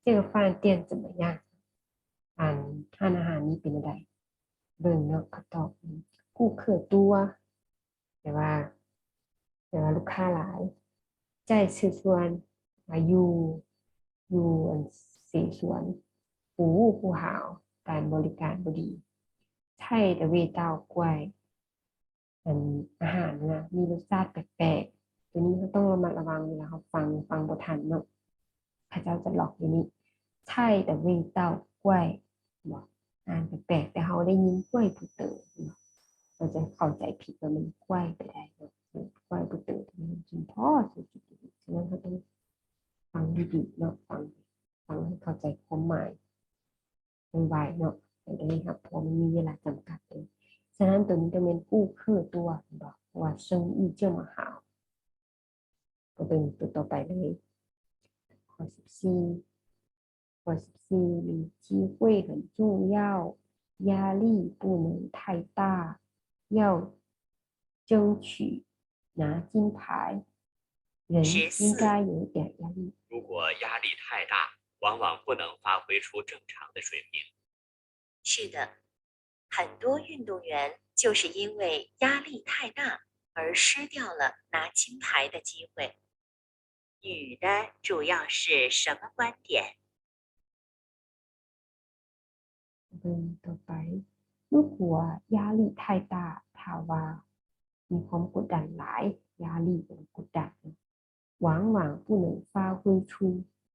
这个饭店怎么样ทานอาหารนี้เป็นอะไรเบิ่งเนาะเขาตอบกู้เครือตัวแต่ว่าลูกค้าหลายใจสื่อส่วนอยู่อันเสฉวนผู้หาวการบริการบดีไทยแต่เวเต้ากล้วยอันอาหารนะมีรสชาติแปลกๆตัวนี้เขาต้องระมัดระวังเวลาเขาฟังบททันเนาะพระเจ้าจะหลอกอย่างนี้ไทยแต่เวเต้ากล้วยบอกอ่านแปลกๆแต่เขาได้ยินกล้วยผู้เต๋อเนาะเราจะเข้าใจผิดว่ามันกล้วยไปได้เนาะกล้วยผู้เต๋อมันกินพ่อสุดๆฉะนั้นเขาต้องฟังดีๆเนาะฟังให้เข้าใจความหมายไวๆเนาะได้ครับเพราะมันมีเวลาจำกัดเลยฉะนั้นตัวนี้จะเป็นกู้คือตัวบอกว่า生意这么好ก็เป็นตัวต่อไปเลยข้อ14มี机会很重要压力不能太大要争取拿金牌人应该有点压力如果压力太大，往往不能发挥出正常的水平。是的，很多运动员就是因为压力太大而失掉了拿金牌的机会。女的主要是什么观点？ต่อไป如果压力太大ถ้าว่ามีความกดดันหลาย压力เป็นกดดัน往往不能发挥出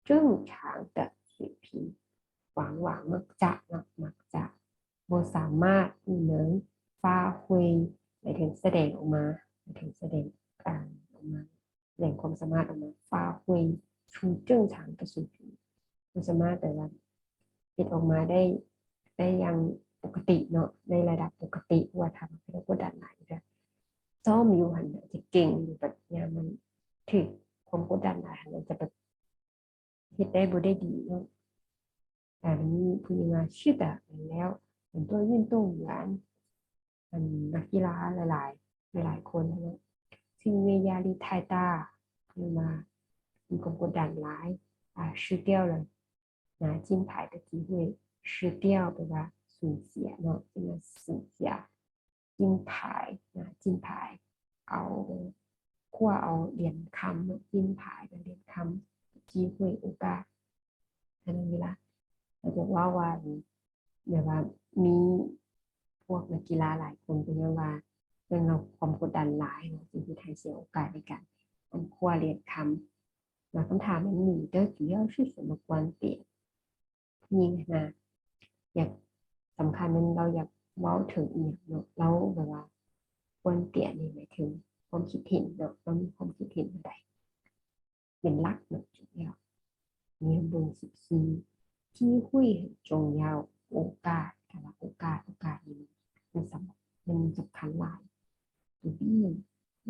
正常的水平往往มักจะบ่สามารถ不能发挥หมายถึงแสดงออกมาหมายถึงแสดงการออกมาแสดงความสามารถออกมา发挥出正常的水平ความสามารถแต่ละเป็นออกมาได้อย่างปกติเนาะในระดับปกติว่าทำให้เรากดดันหลายจะซ้อมอยู่หันจะเก่งอยู่แบบเนี้ยมันถึงความกดดันหลายหันจะแบบเฮ็ดได้บ่ได้ดีเนาะแต่นี้พูดง่ายๆชื่อแต่แล้ว很多运动员นักกีฬาหลายคนนะซึ่ง因为压力太大คือมามีความกดดันหลาย失掉了拿金牌的机会失掉แปลว่าสูญเสียเนาะเป็นว่าสูญเสีย金牌金牌เอาเหรียญคำ金牌กับเหรียญคำ机会โอกาสอันนี้เวลาเราจะว่าแบบว่ามีพวกนักกีฬาหลายคนเป็นว่าเป็นเราความกดดันหลายเนาะสิ่งที่ไทยเสียโอกาสในการคว้าเหรียญคำคำถามมันมี的主要是什么观点นี่นะอยากสำคัญมันเราอยากเว้าถึงอีกเนาะเราแบบว่าควรเปลี่ยนนี่หมายถึงความคิดเห็นเนาะเรามีความคิดเห็นอะไรเป็นหลักเนาะจุดเดียวมีเบอร์14机会很重要โอกาสแต่ว่าโอกาสนี้มันสำคัญหลายตัวบี้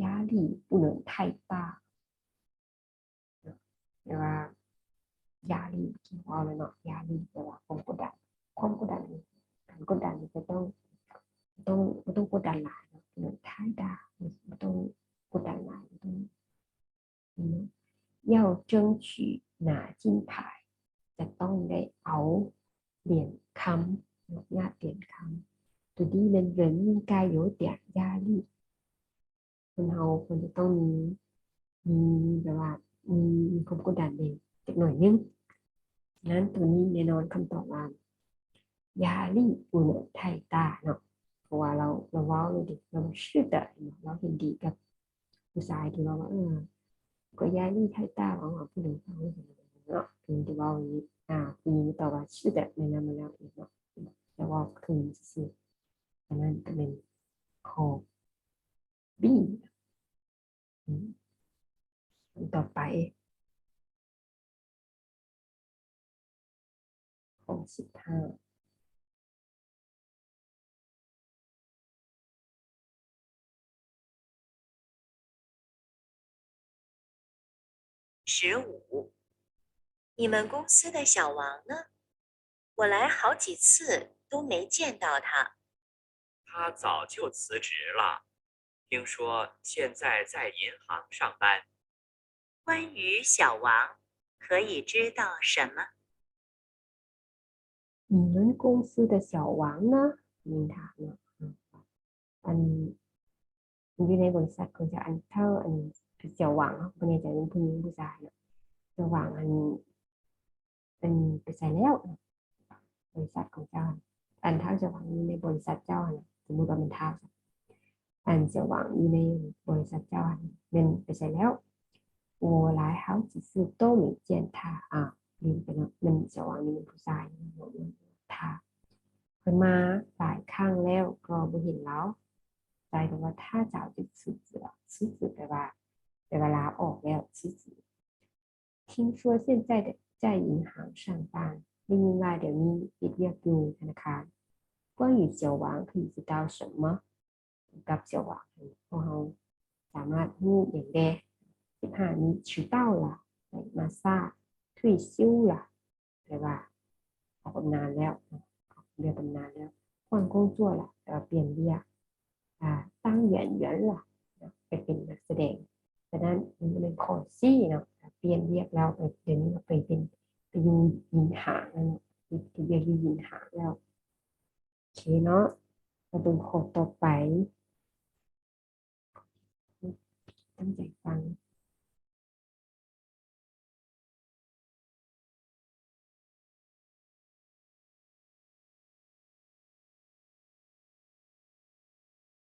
压力不能太大แต่ว่า压力ที่ว่าเลยเนาะ压力แต่ว่าความกดดันการกดดันมันจะต้องกดดันหลายเนาะเหมือนท้ายดามันต้องกดดันหลายมันต้อง要争取拿金牌จะต้องได้เอาเหรียญคำญาติเหรียญคำตัวนี้人应该有点压力คนเราควรจะต้องมีแบบว่ามีความกดดันเองสักหน่อยนึงนั้นตัวนี้แน่นอนคำตอบว่ายาลี่อุณไทยตาเนาะเพราะว่าเราเว้าเลยดิเราชื่อแต่เราเห็นดีกับผู้ชายที่ว่าก็ยาลี่ไทยตาว่าผู้หญิงฟังไม่เห็นเนาะคือที่ว่าอย่างนี้ผู้หญิงตอบว่าชื่อแต่ในนั้นมาแล้วเนาะแต่ว่าคือสิอันนั้นก็เป็นข้อ B ต่อไปข้อ1515，你们公司的小王呢？我来好几次都没见到他。他早就辞职了，听说现在在银行上班。关于小王，可以知道什么？你们公司的小王呢นินทาเนาะอยู่ในบริษัทของจะอันเท่าเสี่ยวหวังเป็นใจเป็นผู้หญิงผู้ชายเนาะเสี่ยวหวังเป็นไปใส่แล้วบริษัทของเจ้าอันเท่าเสี่ยวหวังอยู่ในบริษัทเจ้านะสมมติว่าเป็นเท่าอันเสี่ยวหวังอยู่ในบริษัทเจ้าเป็นไปใส่แล้ว我来好几次都没见他ลืมไปเนาะมันเสี่ยวหวังนี่เป็นผู้ชายท่าเพิ่นมาหลายครั้งแล้วก็บ่เห็นแล้วใจแต่ว่าถ้าจะเอาจะ辞职了辞职แปลว่าลาออกแล้ว辞职听说现在的在银行上班ได้ยินว่าเดี๋ยวนี้ปิดเรียกอยู่ธนาคาร关于小王可以知道什么กับ小王พวกเราสามารถรู้อย่างใด15นี้迟到了มาซา退休了แปลว่าออกบำนาญแล้วเรียนบำนาญแล้ว换工作了เปลี่ยนเรียก当演员了ไปเป็นนักแสดงดังนั้นมันเป็นข้อซี่เนาะเปลี่ยนเรียกแล้วเดี๋ยวนี้เราไปอยู่ยินหางแล้วไปเรียกอยู่ยินหางแล้วโอเคเนาะมาดูข้อต่อไปตั้งใจฟัง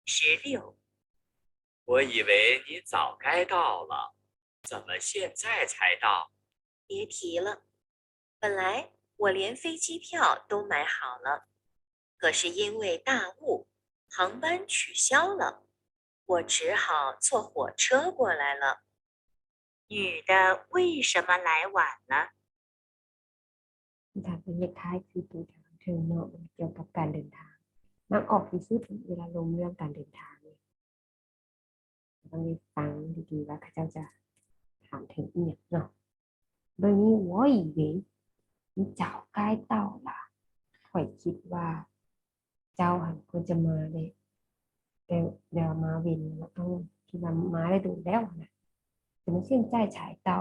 16，我以为你早该到了，怎么现在才到？别提了，本来我连飞机票都买好了，可是因为大雾，航班取消了，我只好坐火车过来了。女的为什么来晚了？ถามเป็นเลขท้ายคือตัวแถวเทอมเนาะเกี่ยวกับการเดินทางมักออกที่สุดเวลาลงเรื่องการเดินทางเนี่ยต้องได้ฟังดีๆว่าเขาเจ้าจะถามถึงอีกเนาะโดยนี้我以为你早该到了ข่อยคิดว่าเจ้าหันควรจะมาเลยแต่เดี๋ยวมาเว้นแล้วต้องคิดว่ามาได้ดูแล้วนะแต่ไม่เชื่อใจฉายเตา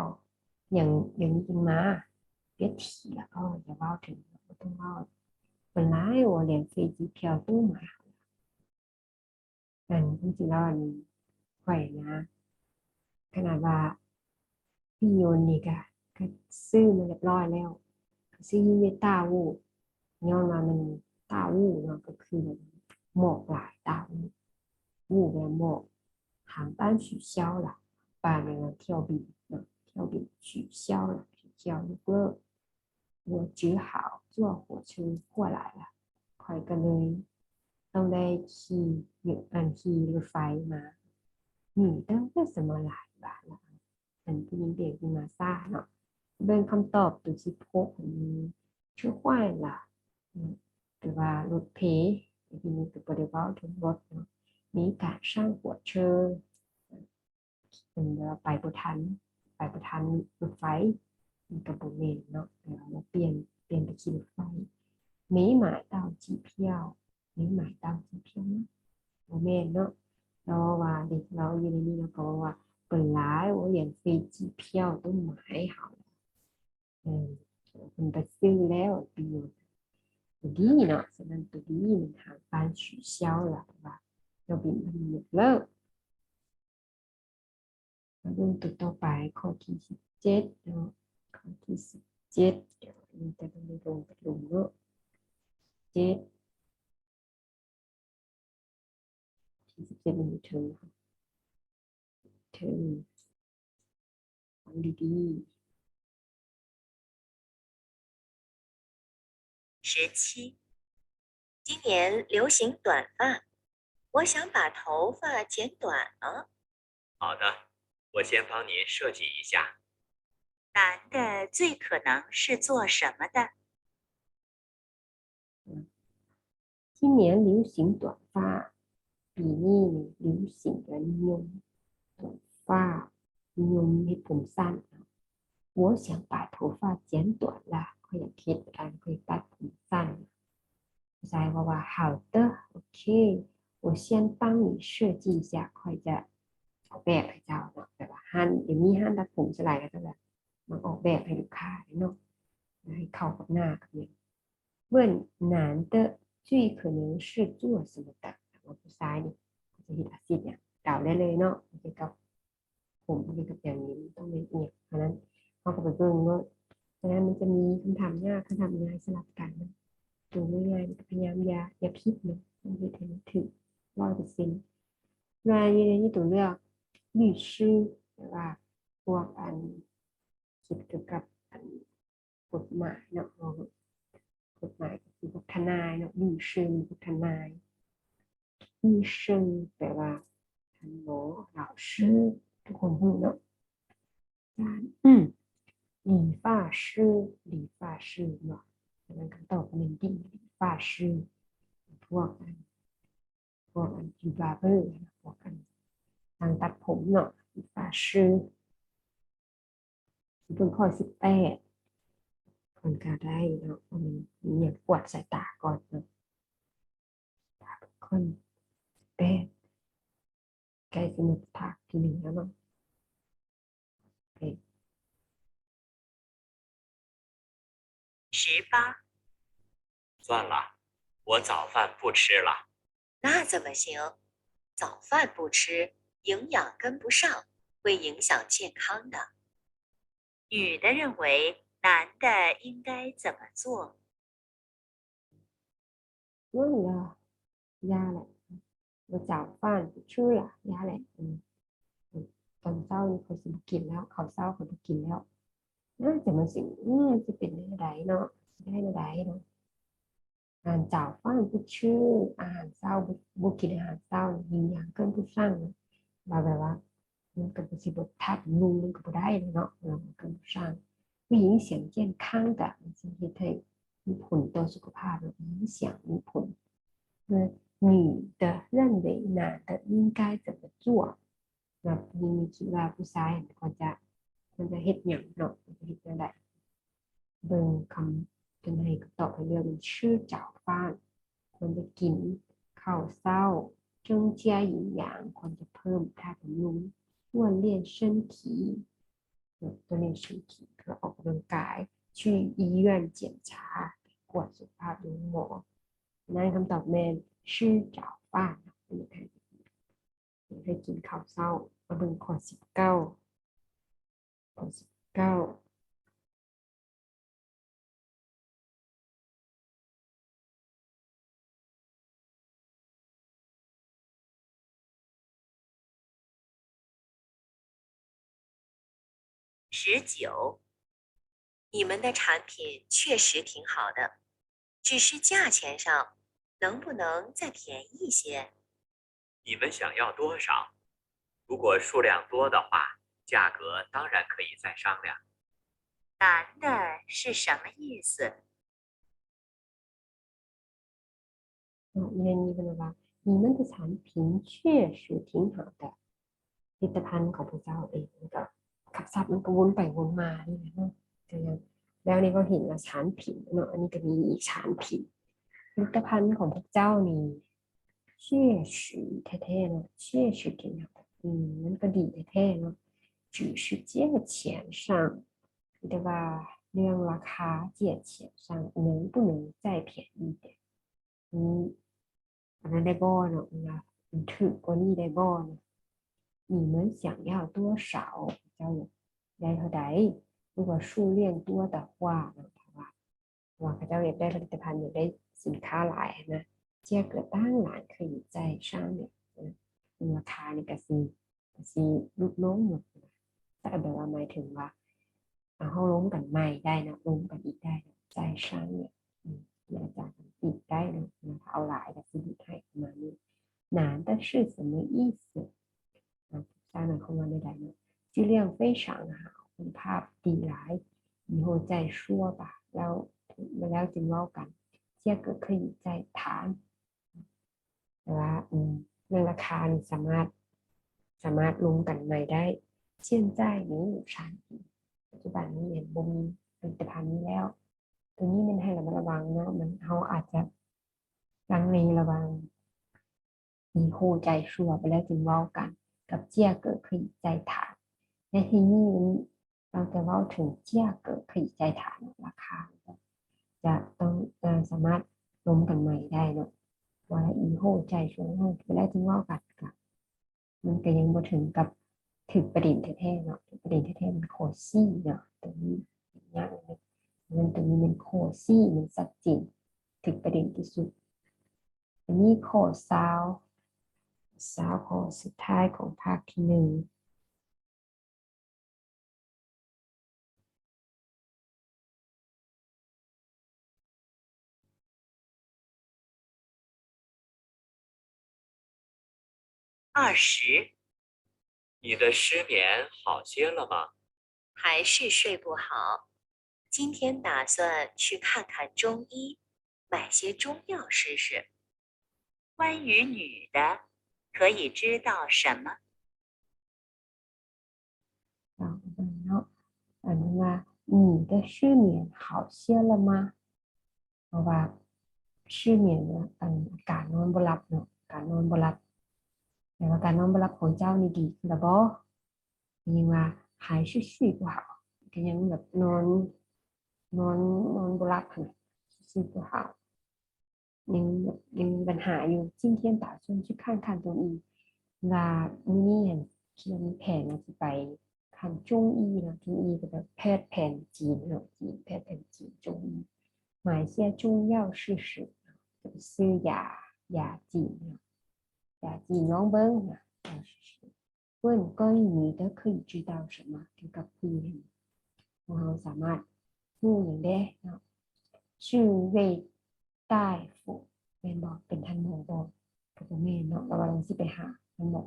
อย่างนี้จริงมา别提了อย่าว่าถึงไม่ต้องว่า本来我连飞机票都买好了จริงๆแล้วข่อยนะขนาดว่าพี่โยนนี่ก็ซื้อมาเรียบร้อยแล้วซื้อเมตาวูย้อนมามันตาวูเนาะก็คือหมอกหลายตาวูแบบหมอก航班取消了把那个跳比取消了取消ยกเลิก我只好坐火车过来了ข่อยก็เลยต้องได้ขี่รถไฟมา你的为什么来晚了อันที่ยิงเด็กมาซ่าเนาะเบิ่งคำตอบตัวที่พกอันนี้ชื่อว่าล่ะหรือว่ารถเพทีนี้ก็บ่ได้เว้าถึงรถเนาะมีการสร้างหัวเชอเป็นไปบ่ทันรถไฟมันก็บ่แม่นเนาะเราเปลี่ยนไปขี่รถไฟ没买到机票没买到机票นะบ่แม่นเนาะเราว่าเด็กเราอยู่ในนี้เราก็ว่า本来我连飞机票都买好了มันไปซื้อแล้วปีตัวดีเนาะฉะนั้นตัวดีมันหางการ取消了ว่าเราบินมันยกเลิก มาดูตัวต่อไปข้อที่17เนาะข้อที่17เดี๋ยวมันจะต้องลงกับลุมเนาะเจ็ดที่17มันมีเทิงเทิงฟังดี17，今年流行短发，我想把头发剪短了。好的，我先帮您设计一下。男的最可能是做什么的？今年流行短发ปีนี้流行และนิยม短发นิยมให้ผมสั้น我想把头发剪短了เขาอยากคิดการเคยตัดผมสั้นภาษาว่า好的โอเค我先帮你设计一下ค่อยจะออกแบบให้เจ้าเนาะแบบว่าห้านเดี๋ยวนี้ห้านตัดผมสลายก็จะแบบมาออกแบบให้ลูกค้าเนาะให้เข้ากับหน้ากับเนี่ย问男的最可能是做什么的ว่าผู้ชายนี่จะเห็นอาชีพเนี่ยเดาได้เลยเนาะเกี่ยวกับผมเกี่ยวกับอย่างนี้ต้องเป็นเนี่ยเพราะนั้นเขาก็ไปเบิ่งว่าเพราะนั้นมันจะมีคำถามยากคำถามง่ายสลับกันนะดูง่ายๆพยายามอย่าผิดนะมันจะถึง100%รายในตัวเลือก律师แต่ว่าพวกอันคิดเกี่ยวกับอันกฎหมายเนาะกฎหมายก็คือพวกทนายเนาะ律师พวกทนาย医生แปลว่าท่านหมอ老师ทุกคนรู้เนาะ理发师理发师เนาะดังนั้นคำตอบเป็นดี理发师พวกอันยูบาร์เบอร์พวกอันทางตัดผมเนาะ理发师เป็นข้อ18คนก็ได้เนาะมันอย่างกวาดสายตาก่อนเนาะคนแปดใกล้สมุดภาคที่1แล้วเนาะ18，算了，我早饭不吃了。那怎么行？早饭不吃，营养跟不上，会影响健康的。女的认为男的应该怎么做？นั่นเหรอยาแหละมาจากบ้านชื่อล่ะยาแหละตอนเช้านี่เขาสิบกินแล้วเขาเช้าเขาบกินแล้วน่าจะมาสิ่งจะเป็นอะไรเนาะได้อะไรเนาะอาหารจากบ้านผู้ชื่ออาหารเช้าบุกินอาหารเช้ายิงอย่างเกินผู้สร้างแบบว่ามันก็เป็นสิบทับลุงมันก็ได้เนาะเราเกินผู้สร้างไม่影响健康的มันจะเฮ็ดให้มีผลต่อสุขภาพหรือ影响มีผล女的认为男的应该怎么做แบบมีคิดว่าผู้ชายควรจะเฮ็ดหยังเนาะมันจะเฮ็ดจังไดเบิ่งคำเป็นให้ตอบให้เรื่องชื่อเจ้าฟ้านควรจะกินข้าวเช้า增加营养ควรจะเพิ่มธาตุบำรุง锻炼身体锻炼身体เพื่อออกกำลังกาย去医院检查ตรวจสุขภาพดูหมอนั่นคำตอบแมนชื่อเจ้าฟ้านเป็นยังไงให้กินข้าวเช้ามาเบิ่งข้อ19ข้อ1919，你们的产品确实挺好的，只是价钱上能不能再便宜些？你们想要多少？如果数量多的话，价格当然可以再商量。男的是什么意思？เรียนนี้กันว่า你们的产品确实挺好的ผลิตภัณฑ์ของพระเจ้าเองมันก็ขับซับมันก็วนไปวนมานี่แหละเนาะแล้วนี่ก็เห็นว่าฐานผินเนาะอันนี้ก็มีอีกฐานผินผลิตภัณฑ์ของพระเจ้านี่确实แท้ๆเนาะ确实挺好的มันก็ดีแท้ๆเนาะ只是价钱上แต่ว่าเรื่องราคา价钱上能不能再便宜一点อันนั้นได้บ่เนาะมันถือกว่านี้ได้บ่เนาะ你们想要多少เจ้าอยากได้เท่าใด如果数量多的话ว่าเขาเจ้าอยากได้ผลิตภัณฑ์อยากได้สินค้าหลายนะ这个当然可以在上面ราคานี่ก็สิลดลงหมดแต่แบบว่าหมายถึงว่าเขาล้มกันใหม่ได้นะล้มกันอีกได้นะใจช่างเนี่ยอาจารย์อีกได้นะเอาหลายกับสิบให้ประมาณนี้难的是什么意思ได้หมายความว่าในใดเนาะ质量非常好คุณภาพดีหลาย以后再说吧แล้วจึงเล่ากัน这个可以再谈แต่ว่าเรื่องราคานี่สามารถลงกันใหม่ได้现在没有产品ปัจจุบันนี้เนี่ยบ่มีผลิตภัณฑ์นี้แล้วตัวนี้มันให้ระวังเนาะมันเขาอาจจะลังเลระวังมีโคใจชัวไปแล้วจึงเว้ากันกับเจียเกิดขึ้นใจฐานในที่นี้เราจะเว้าถึงเจียเกิดขึ้นใจฐานราคาจะต้องสามารถล้มกันใหม่ได้เนาะว่าอีโคใจชัวไปแล้วจึงเว้ากันกับมันก็ยังบ่ถึงกับถึงประเด็นแท้ๆเนาะประเด็นแท้ๆมันโคซี่เนาะตรงนี้อย่างนึงมันตรงนี้มันโคซี่มันสัดจริงถึงประเด็นที่สุดอันนี้โคซาวข้อสุดท้ายของภาคที่หนึ่ง20你的失眠好些了吗？还是睡不好，今天打算去看看中医，买些中药试试。关于女的，可以知道什么？เนาะอันนี้ว่า你的失眠好些了吗เพราะว่า失眠เนี่ยการนอนบ่หลับเนาะการนอนบ่หลับแต่ว่าการนอนบ่หลับของเจ้านี่ดีขึ้นแล้วบ่ยังว่า还是睡不好ก็ยังแบบนอนบ่หลับขนาด睡不好ยังมีปัญหาอยู่今天打算去看看中医ว่ามื้อนี้เห็นคิดว่ามีแผนว่าสิไป看中医นะ中医ก็แบบแพทย์แผนจีนเนาะจีนแพทย์แผนจีน中医买些中药试试就是ซื้อยาจีนเนาะยาจีนลองเบิ่งนะ问关于你的可以知道什么เกี่ยวกับผู้หญิงเราสามารถรู้อย่างได้เนาะชื่อเว่ยต้าฝูเป็นบอกเป็นท่านหมอบอกกับแม่เนาะเราลองสิไปหาท่านบอก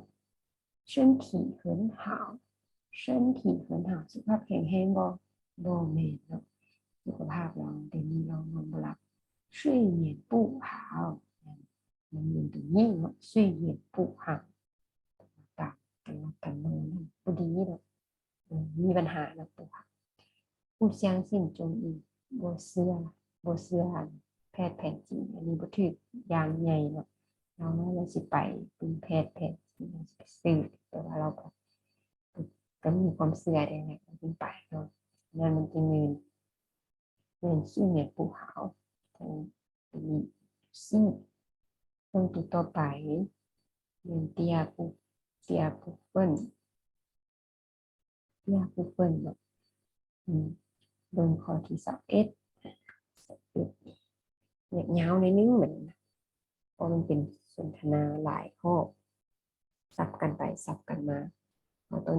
身体很好身体很好สุขภาพแข็งแรงบ่แม่เนาะสุขภาพเราเดี๋ยวนี้เรานอนบ่หลับ睡眠不好มันเรียนตรงนี้เนาะ睡眠不好กันนอนบ่ดีเนาะมีปัญหาแล้วปวดผู้相信中医บ่เชื่อแพทย์แผนจีนอันนี้บ่ถูกอย่างใหญ่เนาะเราสิไปเป็นแพทย์แผนจีนสิไปซื้อแต่ว่าเราก็มีความเชื่อได้นะจึงไปเนาะนั่นมันจะเงินชื่อเนี่ยผู้好เป็นซี่ต้องติดต่อไปเงินเตียบุฟเฟิลเนาะเบิ่งข้อที่21เนี่ยยาวในนึงเหมือนเพราะมันเป็นสนทนาหลายข้อสับกันไปสับกันมาเราต้อง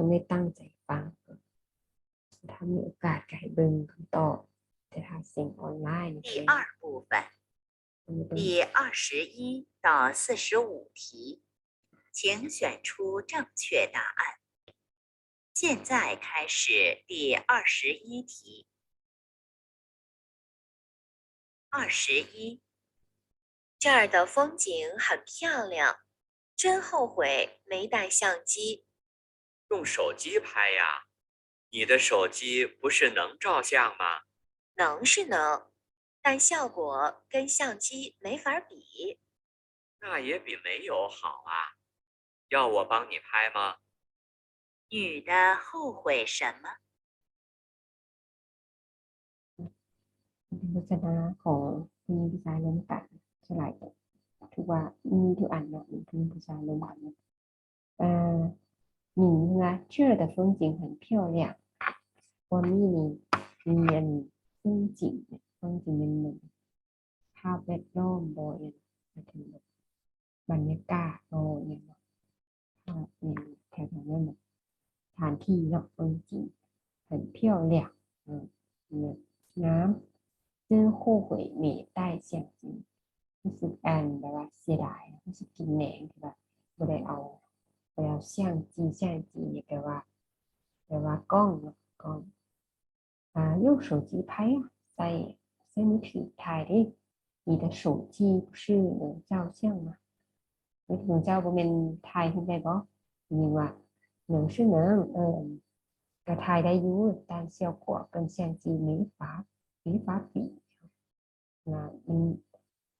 ได้ตั้งใจฟังถ้ามีโอกาสก็ให้เบิ่งคำตอบแต่ถ้าสิ่งออนไลน์第二部分第21到45题，请选出正确答案。现在开始第21题。21，这儿的风景很漂亮，真后悔没带相机。用手机拍呀？你的手机不是能照相吗？能是能，但效果跟相机没法比。那也比没有好啊。要我帮你拍吗？女的后悔什么？เป็นลักษณะของผู้หญิงผู้ชายล้มกันเท่าไหร่ถือว่ามีทุกอันเนาะผู้หญิงผู้ชายล้มกัน你呢这儿的风景很漂亮วันนี้นี่มีอัน風景มันเหมือนภาพแวดล้อมบ่อยหมายถึงแบบบรรยากาศโอ้ยภาพเนี่ยแถวๆนั้นแบบสถานที่เนาะ风景很漂亮เนี่ยน้ำซื้อคู่หวยหนีใต้เสียงจริงรู้สึกอันแบบว่าเสียดายรู้สึกกินแหนงที่แบบไม่ได้เอา相机也แปลว่ากล้องเนาะกล้อง用手机拍啊在มือถือถ่ายดิ你的手机不是能照相吗ไม่ถึงเจ้าบ่เป็นถ่ายขึ้นได้บ่ยิงว่า能是能ก็ถ่ายได้อยู่但效果跟相机没法比นะมัน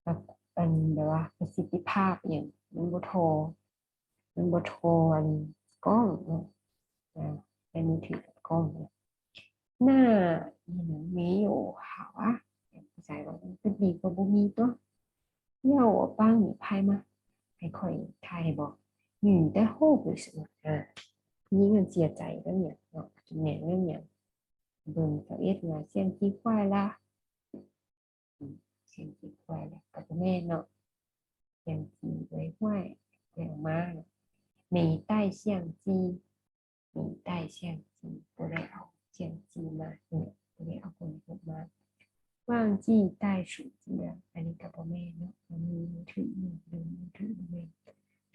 แบบเป็นแบบว่าประสิทธิภาพอย่างมันบ่โทรอันกล้องนะในมือถือกับกล้องเนี่ยหน้า你能没有好啊ภาษาว่าก็ดีกว่าบ่มีตัว要我帮你拍吗ให้ค่อยถ่ายให้บอก你的后悔什么นี่เงินเสียใจแล้วเนี่ยเนาะกินแหนงเรื่องอย่างเบิ่งเขาเอ็ดว่าเสียงที่ควายละเสียงที่ควายละกับแม่เนาะเสียงที่ไว้ควายแล้วมาในใต้เสียงที่ในใต้เสียงที่บ่ได้เอาเสียงที่มาเนี่ยบ่ได้เอาคนพบมา忘记带手机了อันนี้กับแม่เนาะมีมือถือลืมมือถือแม่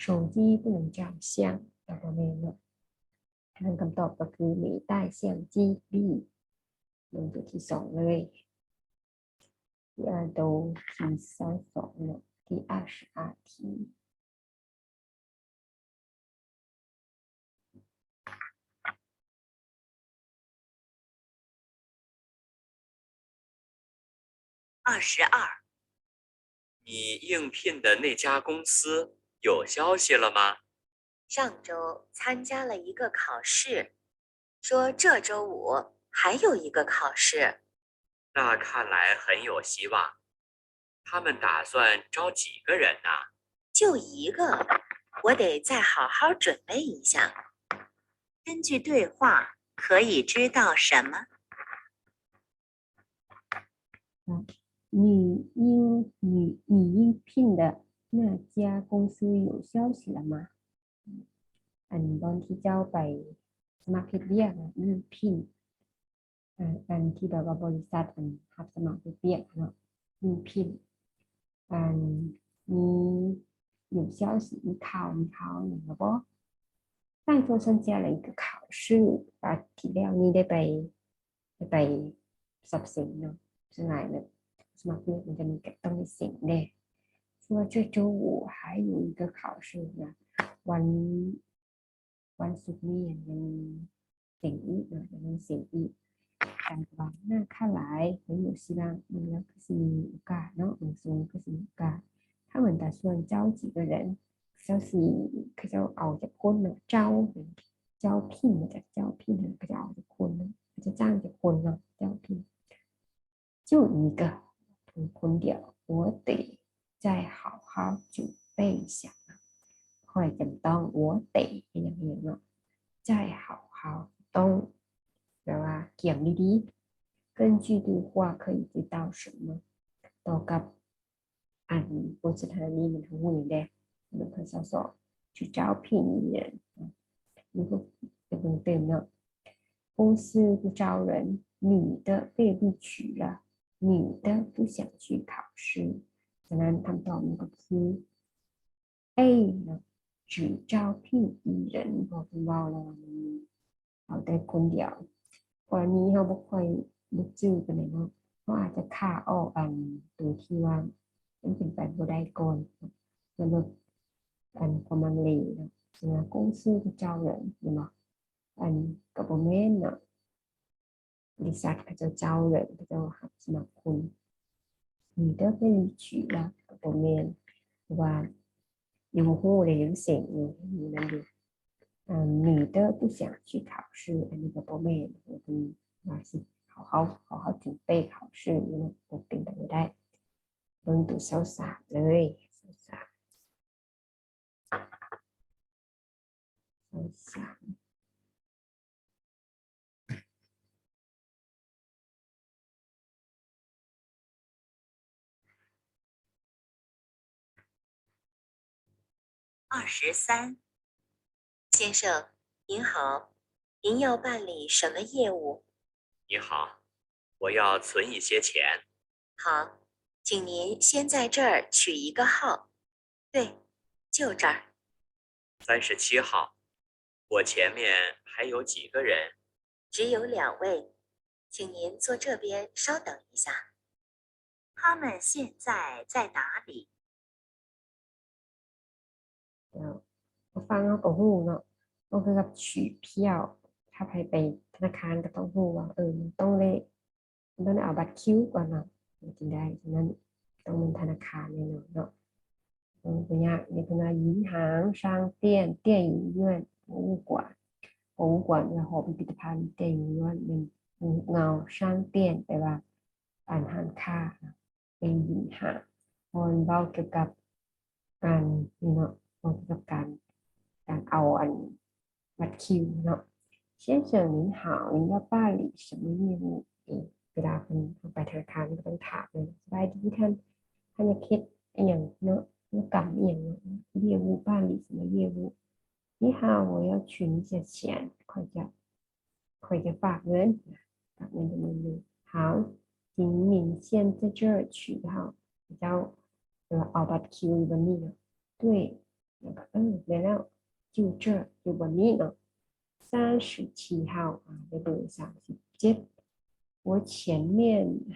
手机不能照相กับแม่เนาะคำตอบก็คือมีใต้เสียงจี้บี้ลงตัวที่สองเลย第二都题32了第22题22。你应聘的那家公司有消息了吗？上周参加了一个考试，说这周五还有一个考试。那看来很有希望。他们打算招几个人呢？就一个，我得再好好准备一下。根据对话，可以知道什么？你应聘的那家公司有消息了吗อันตอนที่เจ้าไปสมัครเรียกยื่นพินอันที่แบบว่าบริษัทอันรับสมัครเรียกเนาะยื่นพินอันมี有消息มีข่าวอย่างไรบ่上周参加了一个考试ที่แล้วนี้ได้ไปสอบเสียงเนาะซึ่งหลายเนี่ยสมัครเรียกมันจะมีต้องมีเสียงแน่说这周五还有一个考试นะวันศุกร์นี้ยังเสียงอีกยังเสียงอีกการวันหน้าค่าหลาย很有希望มันแล้วก็สิมีโอกาสเนาะมันสูงก็สิมีโอกาส他们打算招几个人เจ้าสิเขาจะเอาจากคนเนาะเจ้าพินมาจากเจ้าพินเขาจะเอาจากคนเนาะเขาจะจ้างจากคนเนาะเจ้าพิน就一个คนเดียว我得再好好准备一下คอยจำต้อง我得อย่างนี้เนาะ再好好ต้องแปลว่าเกี่ยงดีๆ根据对话可以知道什么ต่อกับอันบนสถานีมันทั้งหมดอย่างแดงมันคือสอบ去招聘人你ก็จะเพิ่มเติมเนาะ公司不招人女的被录取了女的不想去考试ฉะนั้นคำตอบมันก็คือ A เนาะ只招聘一人บอกเป็นว่าเราเอาแต่คนเดียวกรณีเขาบ่ค่อยนึกชื่อกันเลยเนาะเขาอาจจะฆ่าออกอันตัวที่ว่ามันเป็นไปบ่ได้ก่อนแล้วลดอันความลังเลเนาะฉะนั้น公司不招人เนาะอันก็บ่แม่นเนาะบริษัทเขาจะเจ้า人เขาจะหักสมัครคุณ你的被录取了ก็บ่แม่นว่าอยู่หู้เลยยังเสียงอยู่นั่นอยู่女的不想去考试อันนี้ก็บ่แม่นคือว่าสิ好好準備考試นี่นะบ่เป็นไปบ่ได้เบิ่งตัว23เลย23 2323。先生，您好，您要办理什么业务？你好，我要存一些钱。好，请您先在这儿取一个号。对，就这儿。37号，我前面还有几个人？只有2位，请您坐这边稍等一下。他们现在在哪里？พอฟังเราก็ฮู้เนาะต้องคือกับ取票ถ้าไปธนาคารก็ต้องฮู้ว่ามันต้องได้เอาบัตรคิวก่อนเนาะถึงได้ฉะนั้นต้องเป็นธนาคารแน่นอนเนาะ不ยาก你跟他银行商店电影院博物馆และหอพิพิธภัณฑ์电影院เป็นเงา商店แปลว่าร้านค้าเป็น银行พอเว้าเกี่ยวกับการนี่เนาะเว้าเกี่ยวกับการเอาบัตรคิวเนาะ先生您好您要办理什么业务เวลาคนไปธนาคารก็ต้องถามเลยสบายดีท่านจะคิดอย่างเนาะธุรกรรมอย่างเนาะ业务办理什么业务你好我要取一些钱快จะฝากเงินฝากเงินจำนวนหนึ่ง好请您先在这儿取号比较เอาบัตรคิวอยู่บนนี้เนาะ对แล้วก็แล้ว就这อยู่บนนี้เนาะ37号ในเบอร์37我前面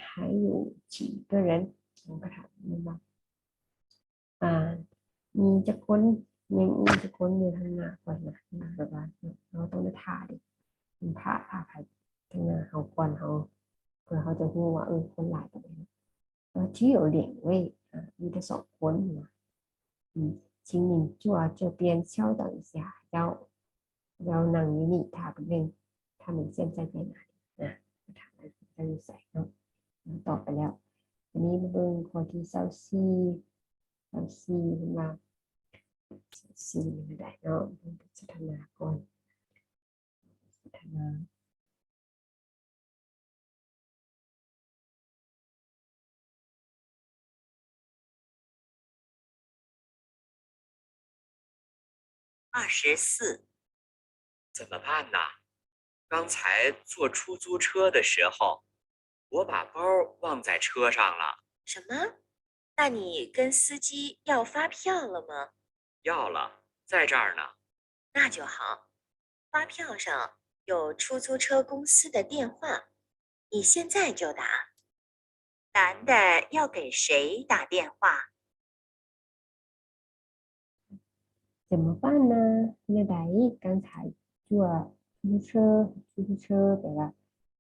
还有几个人ผมก็ถามนี่ว่ามีจะคนยังมีจะคนอยู่ทางหน้าก่อนนะแบบว่าเราต้องได้ถ่ายดิมันถ่ายไปทางหน้าเขาก่อนเขาเพื่อเขาจะรู้ว่าคนหลายประเด็น只有2位มีแต่2คนนะ请你坐这边稍等一下要นั่งอยู่นี่ถามเป็น他们现在在哪里นะถามจะอยู่ใส่เนาะตอบไปแล้วอันนี้มาเบิ่งข้อที่24มาไม่ได้เนาะพัฒนาก่อนพัฒนา24。怎么办呢？刚才坐出租车的时候，我把包忘在车上了。什么？那你跟司机要发票了吗？要了，在这儿呢。那就好。发票上有出租车公司的电话，你现在就打。男的要给谁打电话？怎么办呢现在刚才坐出租车แปลว่า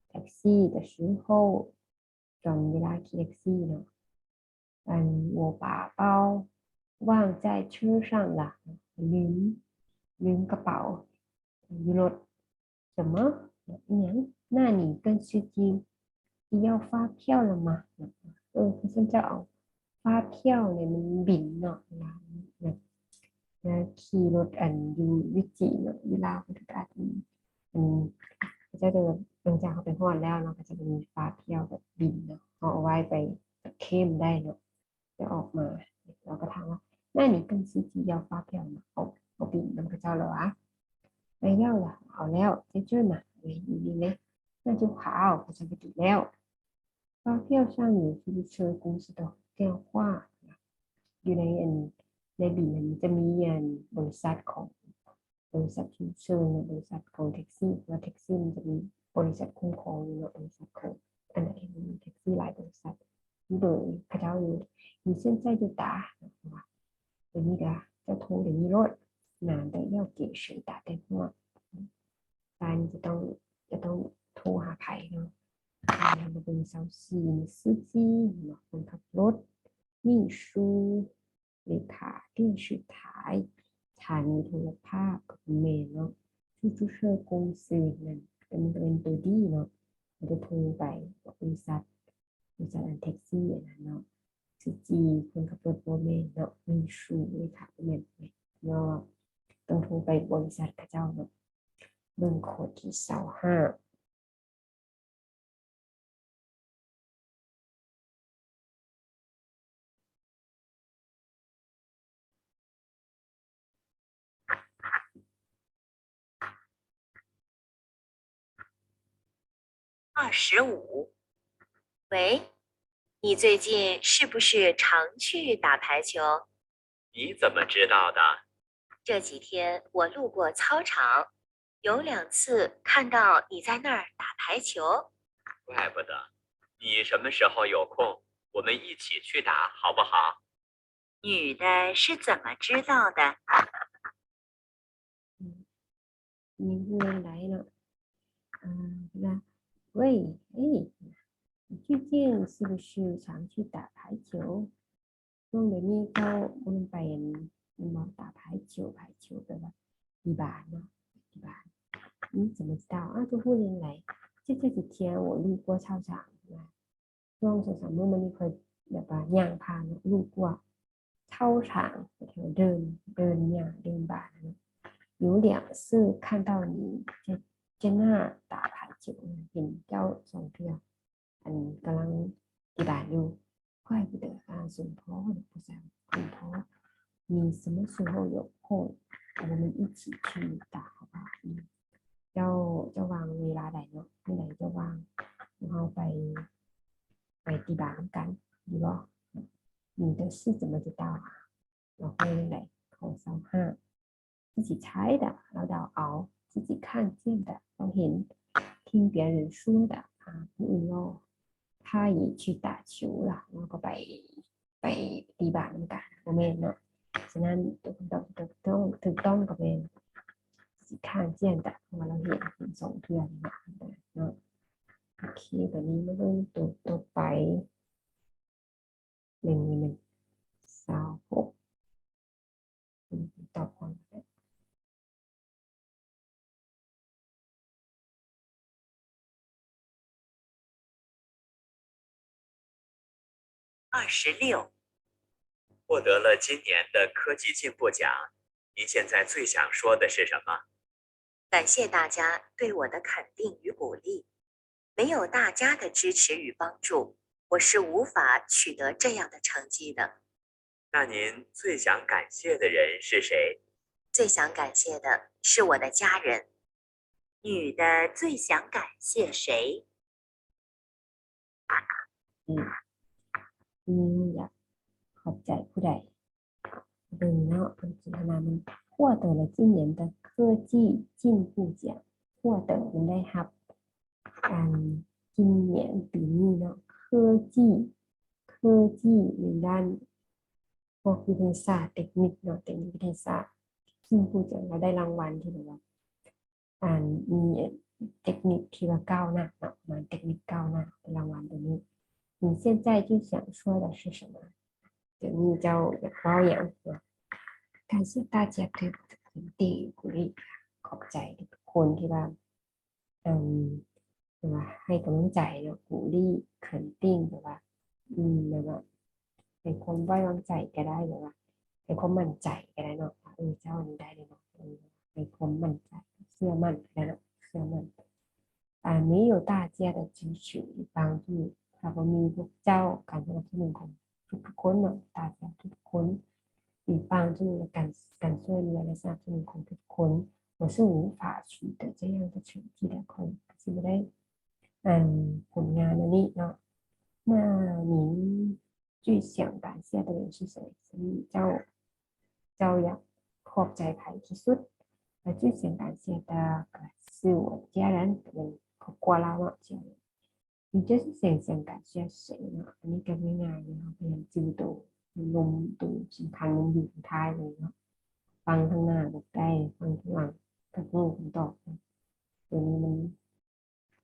แท็กซี่的时候ตอนเวลาขี่แท็กซี่เนาะ我把包忘在车上了ลืมกระเป๋าอยู่รถ什么อย่าง那你跟司机要发票了吗เขาจะเอา发票เนี่ยมันบินเนาะเวลาขี่รถอยู่วิจิเนาะเวลาพุทธกาลก็จะเดินหลังจากเขาไปฮอดแล้วเนาะก็จะมีฟ้าเที่ยวแบบบินเนาะเอาไว้ไปเข้มได้เนาะจะออกมาเราก็ถามว่า那你跟司机要发票吗เอาบินนำกระเจ้าเหรอวะไม่要了เอาแล้ว在这嘛อยู่นี่เลย那就好เขาจะไปถึงแล้ว发票上有出租车公司的电话อยู่ในบินมันจะมีบริษัทของบริษัทที่เชิญบริษัทของแท็กซี่ว่าแท็กซี่มันจะมีบริษัทคุ้มครองอยู่บริษัทของอันไหนมีแท็กซี่หลายบริษัทมีเบอร์เขาเจ้าอยู่มีเส้นใจจะ打เดี๋ยวนี้จะโทรเดี๋ยวนี้รถนานแต่要给谁打电话การจะต้องโทรหาใครเนาะมาเป็นสาวซี司机คนขับรถ秘书เลขา电视台สถานีโทรภาพกับเมลเนาะชุเชอร์กงซีนั่นเป็นตัวดีเนาะมันจะโทรไปบริษัทอันแท็กซี่เนาะ司机คนขับรถโมเมนเนาะมีชูเลขาเมลเนาะ ต้องโทรไปบริษัทเขาเจ้าเนาะเบิ่งโคดที่2525喂，你最近是不是常去打排球？你怎么知道的？这几天我路过操场，有2次看到你在那儿打排球。怪不得。你什么时候有空，我们一起去打好不好？女的是怎么知道的？你是来了那喂，哎，你最近是不是常去打排球？ช่วงเดี๋ยวนี้เขามันไปมันมา打排球的吧？地板呢？地板？你怎么知道啊？都忽然来，就这几天我路过操场นะช่วง2-3มื้อมันนี่เคยแบบว่าย่างผ่าน路过操场แถวเดินบานนะ有2次看到你在那打排球เห็นเจ้า2เทื่ออันกำลังตีบานอยู่怪不得啊，损婆或者不想损婆，你什么时候有空，我们一起去打好不好？เจ้าวางเวลาใดเนาะเมื่อไหร่เจ้าวางเราไปตีบาทกันดีบ่你的是怎么知道啊？เรา会来口25自己猜的เราเดาเอา自己看见的เราเห็น听别人说的啊ผู้อื่นเนาะ他也去打球了แล้วก็ไปตีบาทกันโมเมนเนาะฉะนั้นถูกต้องกับเมน自己看见的เพราะว่าเราเห็น2เทื่อเนาะโอเคตอนนี้มาเริ่มตัวไป126ตอบก่อน26，获得了今年的科技进步奖，您现在最想说的是什么？感谢大家对我的肯定与鼓励，没有大家的支持与帮助，我是无法取得这样的成绩的。那您最想感谢的人是谁？最想感谢的是我的家人。女的最想感谢谁？อยากขอบใจผู้ใดเบิ่งเนาะมันสนทนามัน获得了今年的科技进步奖获得มันได้รับ今年ปีนี้เนาะ科技ในด้านพวกวิทยาศาสตร์เทคนิคเนาะเทคนิควิทยาศาสตร์进步奖เราได้รางวัลที่แบบว่ามีเทคนิคที่ว่าก้าวหน้าเนาะมาเทคนิคก้าวหน้าเป็นรางวัลตัวนี้你现在最想说的是什么？เดี๋ยวนี้เจ้าอยากเล่าอย่าง感谢大家对我的肯定鼓励ขอบใจทุกคนที่ว่าแบบว่าให้กำลังใจเนาะ鼓励肯定แบบว่าแบบว่าให้ความไว้วางใจก็ได้แบบว่าให้ความมั่นใจก็ได้เนาะเจ้านี้ได้เลยเนาะให้ความมั่นใจเชื่อมั่นก็ได้เนาะเชื่อมั่น没有大家的支持与帮助หากว่ามีพวกเจ้าการสนับสนุนของทุกๆคนเนาะตาจากทุกคน与帮助และการช่วยเหลือและสนับสนุนของทุกคน我是无法取得这样的成绩的คน是ไม่ได้ผลงานอันนี้เนาะ那您最想感谢的人是谁เจ้าอยากขอบใจใครที่สุด最想感谢的是我家人เป็นครอบครัวเราเนาะ你就是想感谢谁呢？อันนี้ก็ง่ายๆนะครับพยายามจือตัวลมตัวสำคัญมันอยู่ท้ายเลยเนาะฟังข้างหน้ากับใกล้ฟังข้างหลังกับรูปคำตอบตัวนี้มัน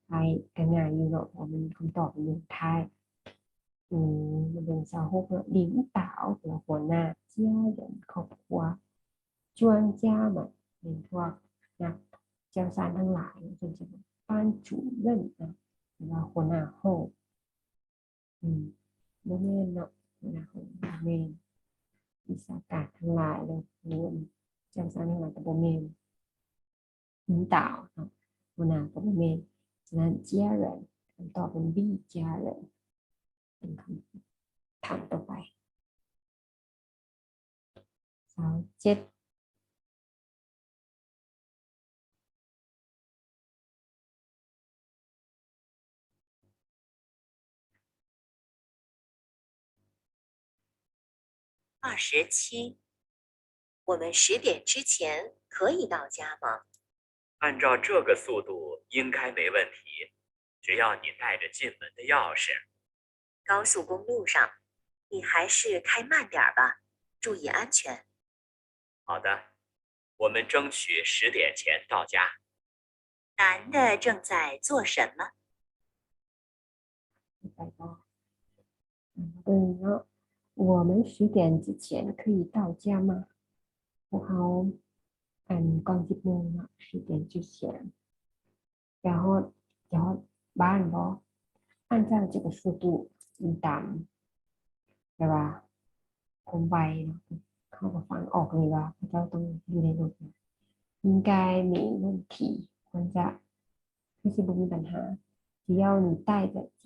ท้ายก็ง่ายอยู่เนาะเพราะมันคำตอบมันอยู่ท้ายมันเป็น26เนาะ领导หรือหัวหน้า家人ครอบครัว专家们เป็นพวกนักเจ้าสารทั้งหลายจนจะ班主任นะหรือว่าหัวหน้าห้องโมเมนเนาะหัวหน้าห้องโมเมนวิชาการทั้งหลายเลยรวมจ จังซั่นนี่มันก็บ่แม่น领导เนาะหัวหน้าก็บ่แม่นฉะนั้น家人คำตอบเป็น B 家人เป็นคำถามต่อไป2727，我们10点之前可以到家吗？按照这个速度应该没问题，只要你带着进门的钥匙。高速公路上，你还是开慢点吧，注意安全。好的，我们争取10点前到家。男的正在做什么？ไปต่อเนาะ我们10点之前可以到家吗พวกเขาก่อน10 โมงเนาะ10点之前要ฮอดบ้านบ่按照这个速度ตามใช่ป่ะผมไวเนาะเขาก็ฟังออกเลยว่าพระเจ้าต้องอยู่ในรถนะ应该没问题ควรจะไม่ใช่บ่มีปัญหา只要你带着进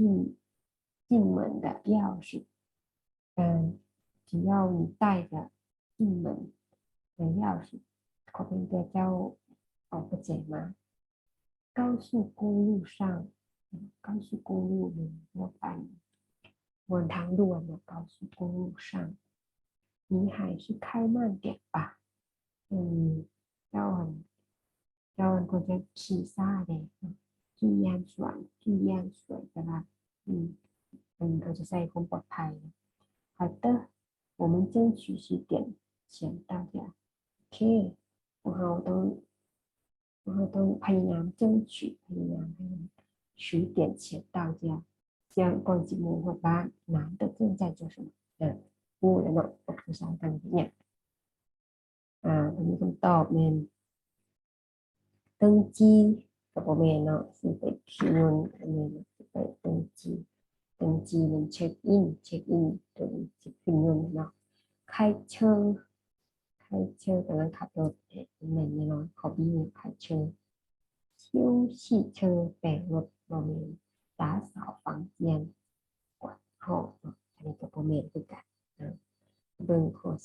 门的钥匙只要你带着进门的钥匙ขอเป็นตัวเจ้าออกประแจมา高速公路上高速公路หรือว่าไปบนทางด่วนเนี่ย高速公路上你还是开慢点吧เจ้าควรจะขี่ซ่าเลย注意安全ใช่ปะเราจะใส่ความปลอดภัย好的我们争取10点前到家โอเคพวกเราต้องพยายามพยายามให้10点前到家这样ก่อน10 โมงหมดบ้าน男的正在做什么พูดแล้วเนาะภาษากันเนี่ยตรงนี้คำตอบเป็น登记กับบ่แม่นเนาะสิไปคิวอันนี้สิไป登记มันเช็คอินตัวนี้สิขึ้นเงินเนาะ开车กำลังขับรถเหมือนเนาะขอบี้开车修汽车แปลงรถบ่แม่น打扫房间กวาดห้องเนาะอันนี้ก็บ่แม่นคือกันเบิ่งข้อ28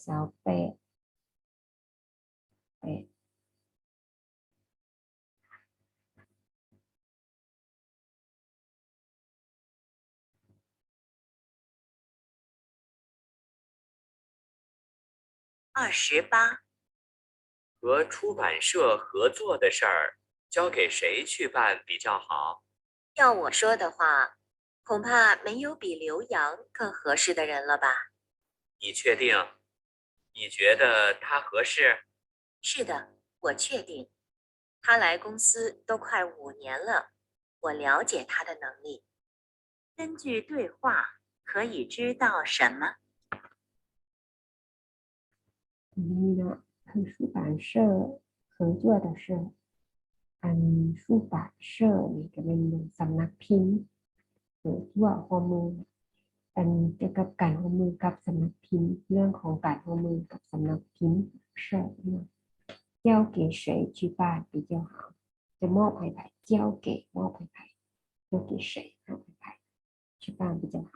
28，和出版社合作的事儿，交给谁去办比较好？要我说的话，恐怕没有比刘洋更合适的人了吧？你确定？你觉得他合适？是的，我确定。他来公司都快5年了，我了解他的能力。根据对话，可以知道什么？你呢和出版社合作的是出版社นี่ก็เป็นสำนักพิมพ์หรือว่าข้อมูลเกี่ยวกับการร่วมมือกับสำนักพิมพ์เรื่องของการร่วมมือกับสำนักพิมพ์เ社เนี่ย交给谁去办比较好จะมอบให้ใคร交给มอบให้ใคร交给谁มอบให้ใคร去办比较好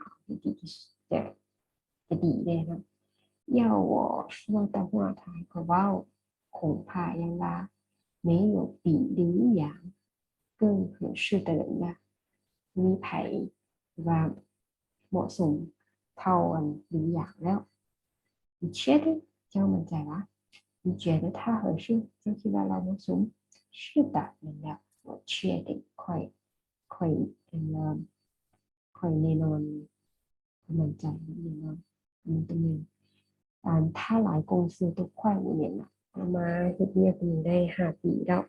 จะดีเลยนะ要我说的话他ก็ว่า恐怕ยังว่า没有比刘洋更合适的人ละมีไผว่าเหมาะสมเท่า刘洋แล้ว你确定เจ้ามั่นใจวะ你觉得他合适เจ้าคิดว่าเราเหมาะสม是的นั่นแหละ我确定ค่อยแน่นอนมั่นใจแน่นอนมันตรงนี้他来公司都快5年了มาเฮ็ดเวียกนี้ได้5 ปีแล้ว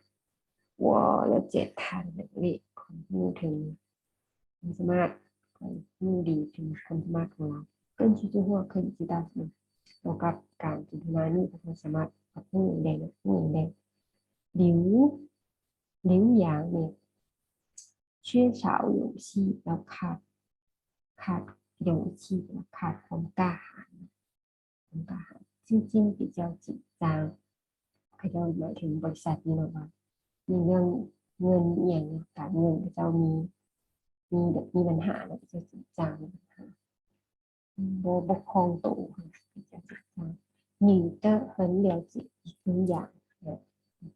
我了解他的能力ความรู้ถึงความสามารถความรู้ดีถึงความสามารถของเรา根据这话可以知道什么เกี่ยวกับการสนทนานี้ความสามารถกับผู้อื่นได้หลิวหยางเนี่ย缺少勇气แล้วขาด勇气แล้วขาดความกล้าหาญ最近比较紧张เขาเจ้าหมายถึงบริษัทนี่เนาะว่ามีเรื่องเงินอหย่างเนี่ยการเงินเขาเจ้ามีปัญหาแล้วก็จะจริงจังมีปัญหาบกครองตัวค่ะก็จะจริงจัง你的很了解一个อย่างเนี่ย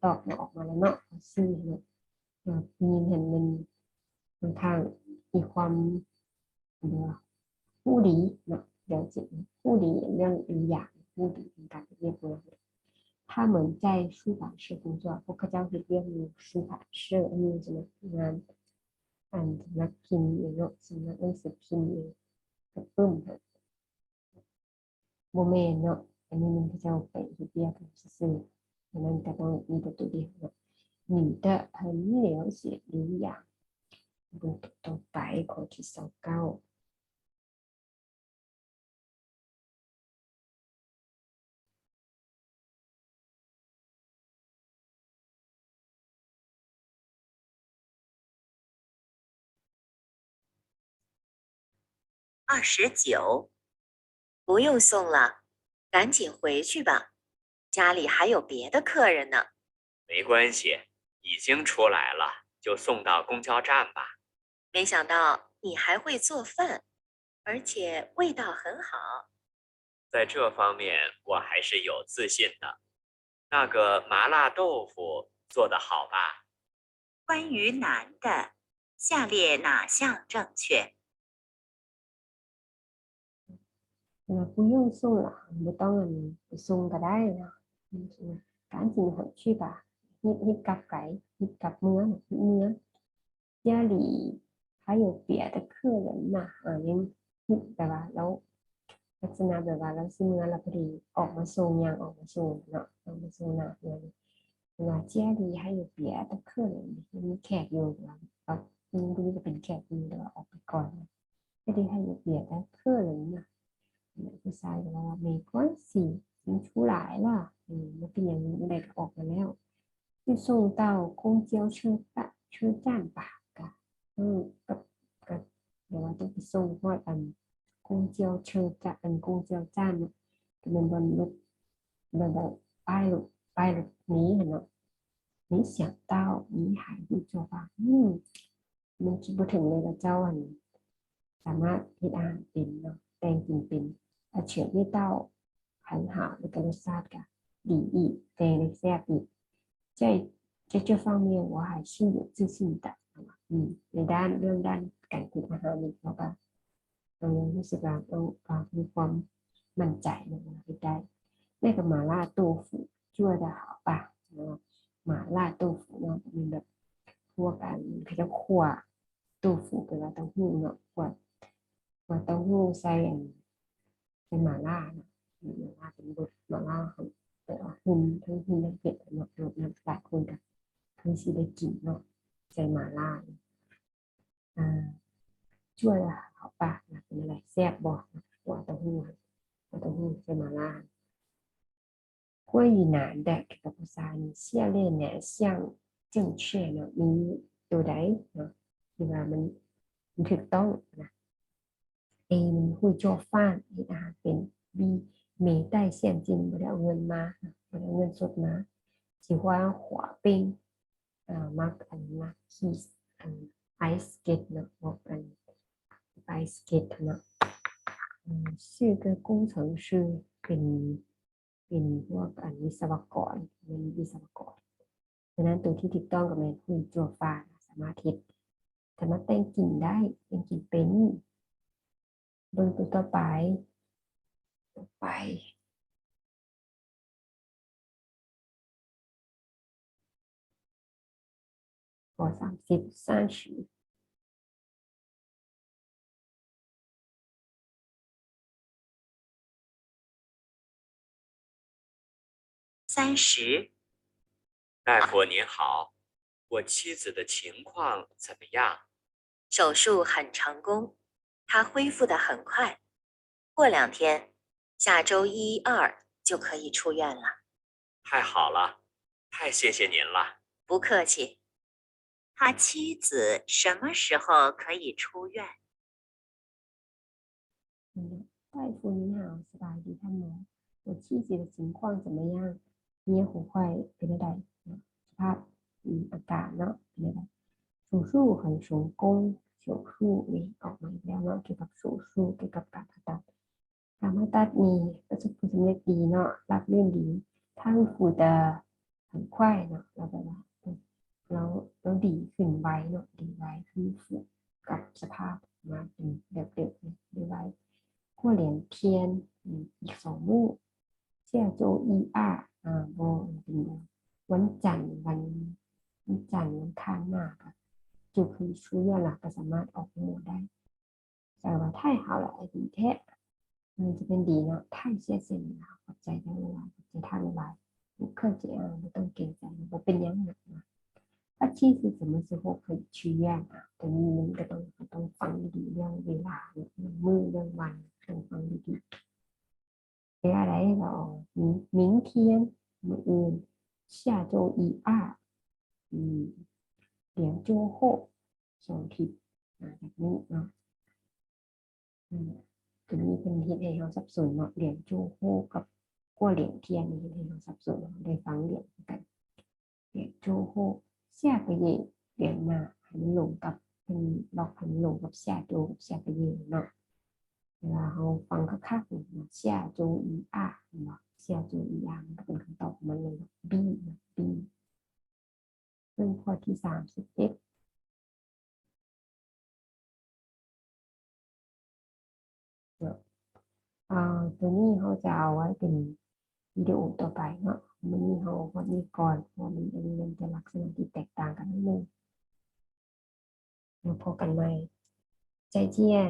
ตอบมาออกมาแล้วเนาะซื่อเนาะมีเห็นมันค่อนข้างมีความเรียกว่าผู้ดีเนาะ了解ผู้ดีเรื่องอีกอย่างผู้ดีเป็นการเรียกว่า他们在出版社工作พวกเขาเจ้าเรียกมี出版社มี什么งานสำนักพิมพ์เนาะสำนักหนังสือพิมพ์กระตุ้นโมเมนเนาะอันนี้มันก็จะไปเรียกกันซื่อๆดังนั้นก็ต้องมีตัวเดียวเนาะ你的很了解领养ดูต่อไปข้อที่2929，不用送了，赶紧回去吧，家里还有别的客人呢。没关系，已经出来了，就送到公交站吧。没想到你还会做饭，而且味道很好。在这方面我还是有自信的。那个麻辣豆腐做得好吧？关于男的，下列哪项正确？不用送了ไม่ต้องไปส่งก็ได้นะ赶紧回去吧ฮิตกลับไก่ฮิตกลับเมืองฮิตเมือง家里还有别的客人นะยังฮิตแบบว่าแล้วลักษณะแบบว่าเราซื้อเมืองเราพอดีออกมาส่งยังออกมาส่งเนาะออกมาส่งหน้าเมืองว่า家里还有别的客人มีแขกอยู่เราไม่รู้จะเป็นแขกอยู่หรือว่าออกไปก่อน家里还有别的客人นะผู้ชายบอกว่า没关系已经出来了มันเป็นอย่างนี้อะไรก็ออกมาแล้ว就送到公交车站吧กับกับเดี๋ยวว่าต้องไปส่งเพราะ公交车站公交站เนี่ยเป็นบนรถแบบป้ายรถนี้เนาะ没想到你还会做饭มันคิดบ่ถึงเลยว่าเจ้าสามารถเฮ็ดอาหารเป็นเนาะแต่งกินเป็น而且味道很好那个รสชาติก็ดีอีกแต่แซ่บอีก在这方面我还是有自信的ในเรื่องการกินอาหารนี่เพราะว่าเรายังรู้สึกว่าเรามีความมั่นใจในเวลาที่ได้那个麻辣豆腐做得好吧麻辣豆腐เนาะมีแบบพวกเขาจะคั่ว豆腐เป็นว่าเต้าหู้เนาะคั่วเต้าหู้ใส่เป็นหม่าล่าเนาะหม่าล่าเป็นรสหม่าล่าของแต่ว่าทั้งหุ่นทั้งเผ็ดเนาะหลายคนก็เคยสิได้กินเนาะใส่หม่าล่าช่วยละ好吧เป็นอะไรแซ่บบ่หัวเต้าหู้ใส่หม่าล่า关于男的เกี่ยวกับภาษานี่下列哪项正确เนาะมีตัวใดเนาะที่ว่ามันถูกต้องนะ A มัน会做饭เฮ็ดอาหารเป็น B 没带现金บ่ได้เอาเงินมาบ่ได้เอาเงินสดมา喜欢滑冰มักมักขี่ไอสเก็ตเนาะบอกไอสเก็ตเนาะ是个工程师เป็นพวกวิศวกรเป็นวิศวกรดังนั้นตัวที่ถูกต้องก็แม่นผู้จั่วฟ้าสามารถเฮ็ดสามารถแต่งกลิ่นได้แต่งกลิ่นเป็นเบิ่งตัวต่อไปข้อ3030，大夫您好，我妻子的情况怎么样？手术很成功，她恢复得很快，过2天，下周1、2就可以出院了。太好了，太谢谢您了。不客气。他妻子什么时候可以出院？大夫您好，สบายดีท่านหมอ我妻子的情况怎么样เนี่ยของข่อยเป็นอะไรเนาะสภาพอากาศเนาะเป็นอะไรสูสู้ของสงกงสูสู้นี่ออกมาอีกแล้วเนาะเกี่ยวกับสูสู้เกี่ยวกับการผ่าตัดมีประสบผลสำเร็จดีเนาะรับเรื่องดีทั้งฟูด很快เนาะแล้วแบบว่าแล้วดีขึ้นไวเนาะดีไวขึ้นกับสภาพมาเป็นแบบเดิมดีไวขั้วเหรียญเทียนอีก2 มื้อเสี่ยโจอีอาโบเป็นวันจันทร์วันจันทร์วันค้างหน้าค่ะ就可以出院了ก็สามารถออกหมู่ได้แต่ว่า太好了ไอ้ดีแท้มันจะเป็นดีเนาะ太谢谢你了ขอบใจทั้งหลายขอบใจท่านหลาย不客气ไม่ต้องเกรงใจบ่เป็นหยังหนักนะ其实什么时候可以去院ตรงนี้มันก็ต้องฟังดีๆเรื่องเวลาเรื่องมื้อเรื่องวันต้องฟังดีๆเป็นอะไรเรา明天มื้ออื่น下周一二2周后2 อาทิตย์แบบนี้เนาะตรงนี้เป็นเฮ็ดให้เราสับสนเนาะเหรียญจูโฮกับกัวเหรียญเทียนนี่เฮ็ดให้เราสับสนได้ฟังเหรียญกันเหรียญจูโฮ下个月เหรียญหน้าให้มันลงกับเป็นล็อกให้มันลงกับ下周กับ下个月เนาะเวลาเราฟังคักๆเนี่ย下周一二เนาะ下周一二มันก็เป็นคำตอบของมันเลยเนาะ B นะ B ซึ่งข้อที่31เนาะตัวนี้เขาจะเอาไว้เป็นวิดีโอต่อไปเนาะมันมีเขาวันนี้ก่อนเพราะมันอันนี้มันจะลักษณะที่แตกต่างกันนิดนึงแล้วพบกันใหม่ใจเจียน